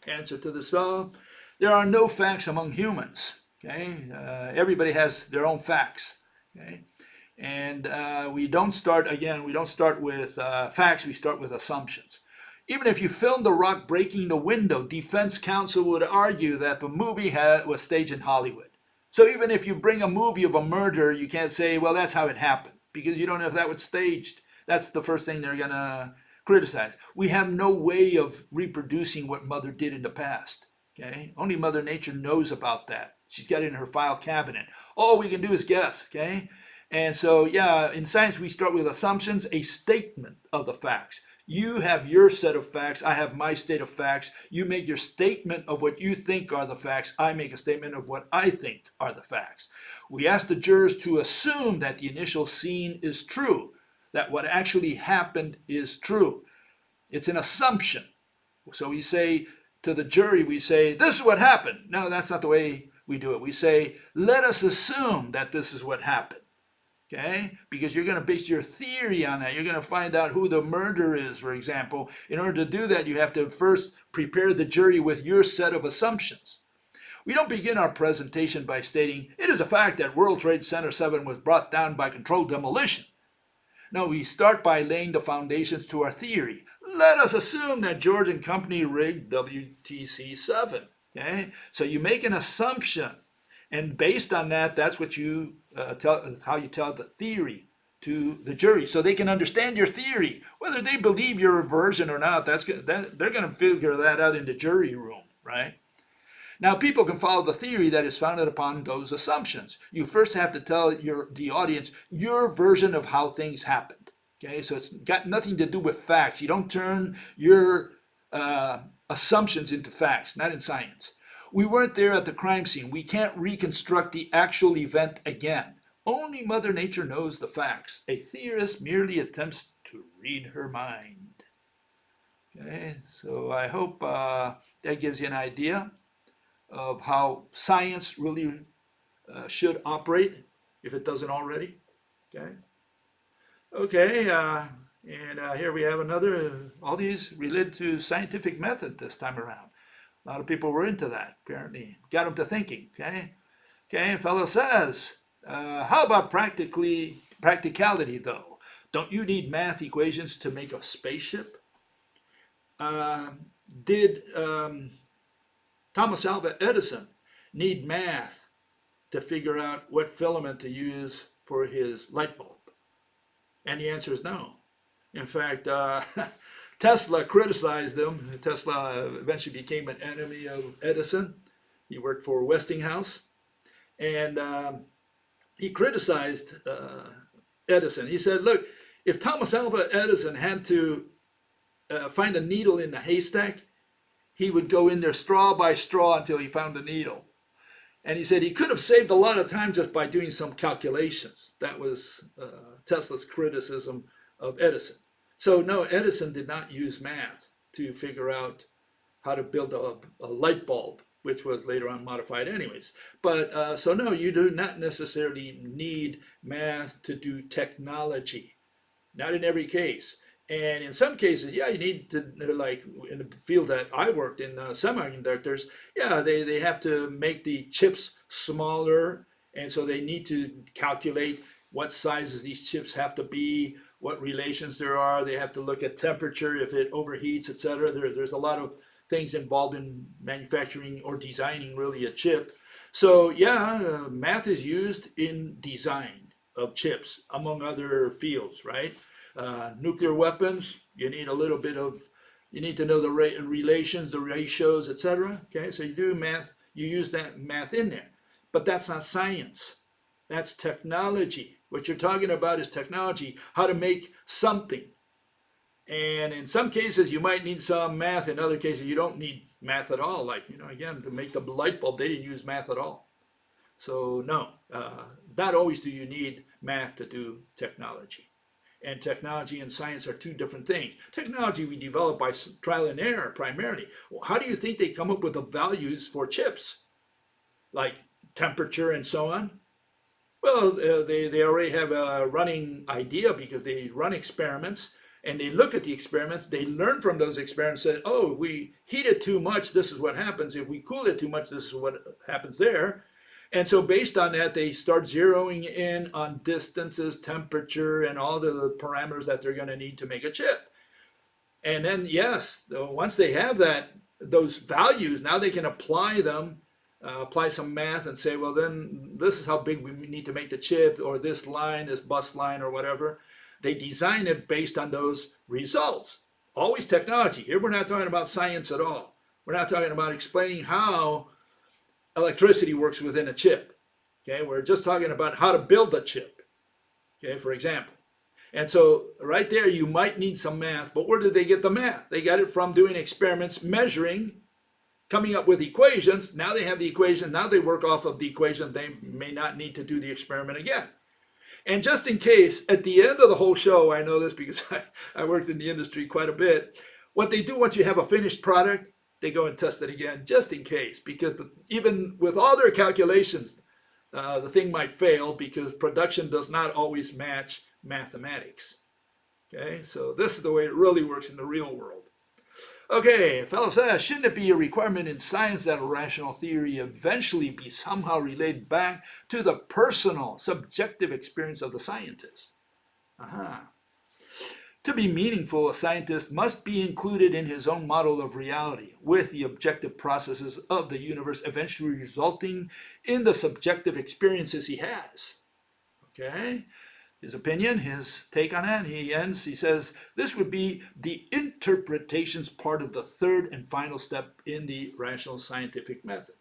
answer to this fellow. There are no facts among humans. Okay, everybody has their own facts. Okay. And we don't start with facts, we start with assumptions. Even if you filmed The Rock breaking the window, defense counsel would argue that the movie was staged in Hollywood. So even if you bring a movie of a murder, you can't say, well, that's how it happened, because you don't know if that was staged. That's the first thing they're going to criticize. We have no way of reproducing what Mother did in the past. Okay? Only Mother Nature knows about that. She's got it in her file cabinet. All we can do is guess. Okay? And so, yeah, in science, we start with assumptions, a statement of the facts. You have your set of facts. I have my state of facts. You make your statement of what you think are the facts. I make a statement of what I think are the facts. We ask the jurors to assume that the initial scene is true, that what actually happened is true. It's an assumption. So we say to the jury, we say, this is what happened. No, that's not the way we do it. We say, let us assume that this is what happened. Okay? Because you're going to base your theory on that. You're going to find out who the murderer is, for example. In order to do that, you have to first prepare the jury with your set of assumptions. We don't begin our presentation by stating, it is a fact that World Trade Center 7 was brought down by controlled demolition. No, we start by laying the foundations to our theory. Let us assume that George and Company rigged WTC 7. Okay? So you make an assumption. And based on that, that's what you how you tell the theory to the jury, so they can understand your theory. Whether they believe your version or not, they're going to figure that out in the jury room, right? Now, people can follow the theory that is founded upon those assumptions. You first have to tell the audience your version of how things happened. Okay, so it's got nothing to do with facts. You don't turn your assumptions into facts, not in science. We weren't there at the crime scene. We can't reconstruct the actual event again. Only Mother Nature knows the facts. A theorist merely attempts to read her mind. Okay, so I hope that gives you an idea of how science really should operate, if it doesn't already. Okay, and here we have another, all these related to scientific method this time around. A lot of people were into that, apparently. Got them to thinking, okay? Okay, fellow says, how about practicality, though? Don't you need math equations to make a spaceship? uh, did Thomas Alva Edison need math to figure out what filament to use for his light bulb? And the answer is no. In fact, Tesla criticized him. Tesla eventually became an enemy of Edison. He worked for Westinghouse, and he criticized Edison. He said, look, if Thomas Alva Edison had to find a needle in the haystack, he would go in there straw by straw until he found the needle. And he said he could have saved a lot of time just by doing some calculations. That was Tesla's criticism of Edison. So no, Edison did not use math to figure out how to build a light bulb, which was later on modified anyways. But so no, you do not necessarily need math to do technology. Not in every case. And in some cases, yeah, you need to, like in the field that I worked in, semiconductors, yeah, they have to make the chips smaller. And so they need to calculate what sizes these chips have to be, what relations there are. They have to look at temperature, if it overheats, etc. There's a lot of things involved in manufacturing or designing really a chip. So yeah, math is used in design of chips, among other fields, right? Nuclear weapons, you need a little bit of, you need to know the relations, the ratios, etc. Okay, so you do math, you use that math in there. But that's not science. That's technology. What you're talking about is technology, how to make something. And in some cases, you might need some math. In other cases, you don't need math at all. Like, again, to make the light bulb, they didn't use math at all. So no, not always do you need math to do technology. And technology and science are two different things. Technology we develop by trial and error primarily. Well, how do you think they come up with the values for chips? Like temperature and so on? Well, they already have a running idea because they run experiments and they look at the experiments. They learn from those experiments that, oh, if we heat it too much, this is what happens. If we cool it too much, this is what happens there. And so based on that, they start zeroing in on distances, temperature, and all the parameters that they're going to need to make a chip. And then, yes, once they have those values, now they can apply them, apply some math and say, well, then this is how big we need to make the chip, or this line, this bus line, or whatever. They design it based on those results. Always technology. Here we're not talking about science at all. We're not talking about explaining how electricity works within a chip. Okay, we're just talking about how to build a chip. Okay, for example. And so right there, you might need some math, but where did they get the math? They got it from doing experiments, measuring, coming up with equations. Now they have the equation. Now they work off of the equation. They may not need to do the experiment again. And just in case, at the end of the whole show, I know this because I worked in the industry quite a bit, what they do once you have a finished product, they go and test it again, just in case, because even with all their calculations, the thing might fail because production does not always match mathematics. Okay, so this is the way it really works in the real world. Okay, fellow says, shouldn't it be a requirement in science that a rational theory eventually be somehow related back to the personal, subjective experience of the scientist? To be meaningful, a scientist must be included in his own model of reality, with the objective processes of the universe eventually resulting in the subjective experiences he has. Okay? His opinion, his take on that, he says, this would be the interpretations part of the third and final step in the rational scientific method.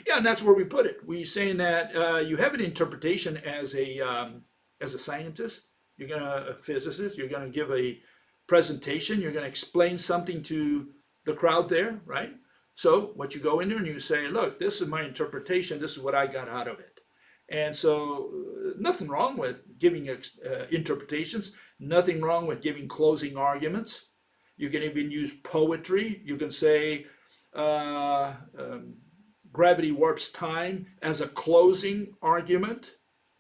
Yeah, and that's where we put it. We're saying that you have an interpretation as a scientist. You're a physicist. You're going to give a presentation. You're going to explain something to the crowd there, right? So what you go in there and you say, look, this is my interpretation. This is what I got out of it. And so nothing wrong with giving interpretations. Nothing wrong with giving closing arguments. You can even use poetry. You can say gravity warps time as a closing argument.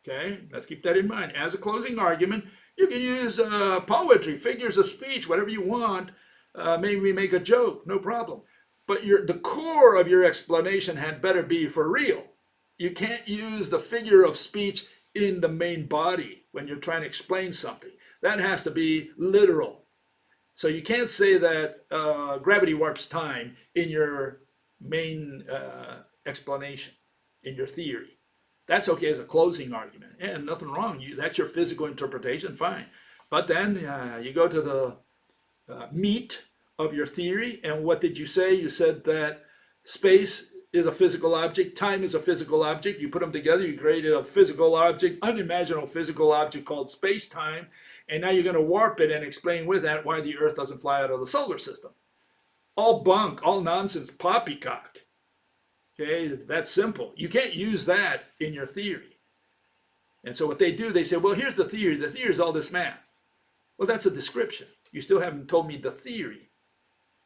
Okay, let's keep that in mind. As a closing argument, you can use poetry, figures of speech, whatever you want. Maybe make a joke, no problem. But the core of your explanation had better be for real. You can't use the figure of speech in the main body when you're trying to explain something. That has to be literal. So you can't say that gravity warps time in your main explanation, in your theory. That's okay as a closing argument. And nothing wrong. That's your physical interpretation, fine. But then you go to the meat of your theory, and what did you say? You said that space is a physical object, time is a physical object. You put them together, you created a physical object, unimaginable physical object called space-time, and now you're going to warp it and explain with that why the Earth doesn't fly out of the solar system. All bunk, all nonsense, poppycock. Okay, that's simple. You can't use that in your theory. And so what they do, they say, well, here's the theory. The theory is all this math. Well, that's a description. You still haven't told me the theory.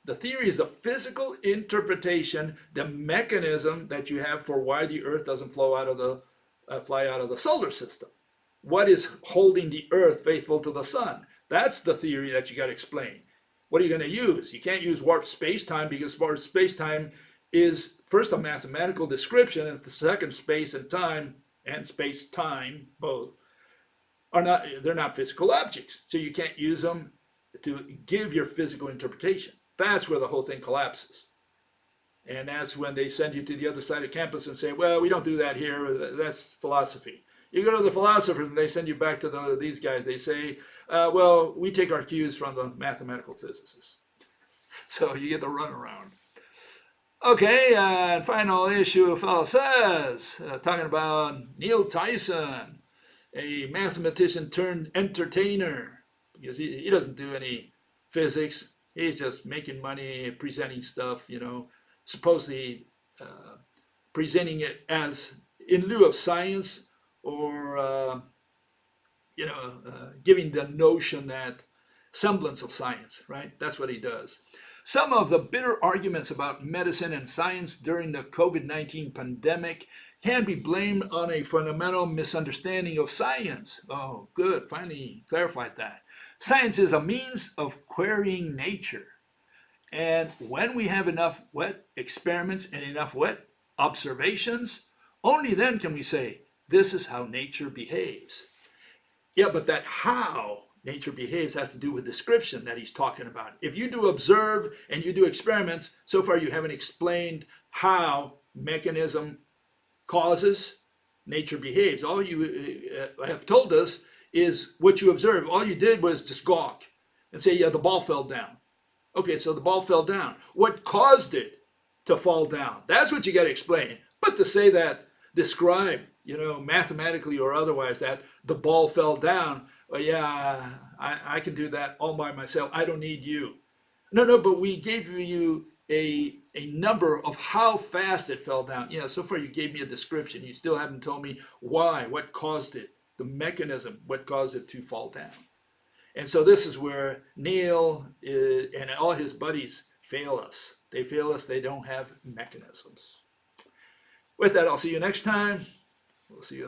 The theory is the physical interpretation, the mechanism that you have for why the Earth doesn't fly out of the solar system. What is holding the Earth faithful to the sun? That's the theory that you got to explain. What are you going to use? You can't use warped space-time because warped space-time is first a mathematical description, and the second space and time and space-time both they're not physical objects. So you can't use them to give your physical interpretation. That's where the whole thing collapses. And that's when they send you to the other side of campus and say, well, we don't do that here. That's philosophy. You go to the philosophers and they send you back to these guys. They say, well, we take our cues from the mathematical physicists. So you get the runaround. Okay, and final issue, a fellow says, talking about Neil Tyson, a mathematician turned entertainer, because he doesn't do any physics. He's just making money, presenting stuff, supposedly presenting it as in lieu of science, or giving the notion that semblance of science, right? That's what he does. Some of the bitter arguments about medicine and science during the COVID-19 pandemic can be blamed on a fundamental misunderstanding of science. Oh, good, finally clarified that. Science is a means of querying nature. And when we have enough wet experiments and enough wet observations, only then can we say, this is how nature behaves. Yeah, but that how nature behaves has to do with description that he's talking about. If you do observe and you do experiments, so far you haven't explained how mechanism causes nature behaves. All you have told us is what you observe. All you did was just gawk and say, yeah, the ball fell down. Okay, so the ball fell down. What caused it to fall down? That's what you got to explain. But to say that, describe, mathematically or otherwise, that the ball fell down, well, yeah, I can do that all by myself. I don't need you. No, but we gave you a number of how fast it fell down. Yeah, so far you gave me a description. You still haven't told me why, what caused it, the mechanism, what caused it to fall down. And so this is where Neil and all his buddies fail us. They fail us. They don't have mechanisms. With that, I'll see you next time. We'll see you then.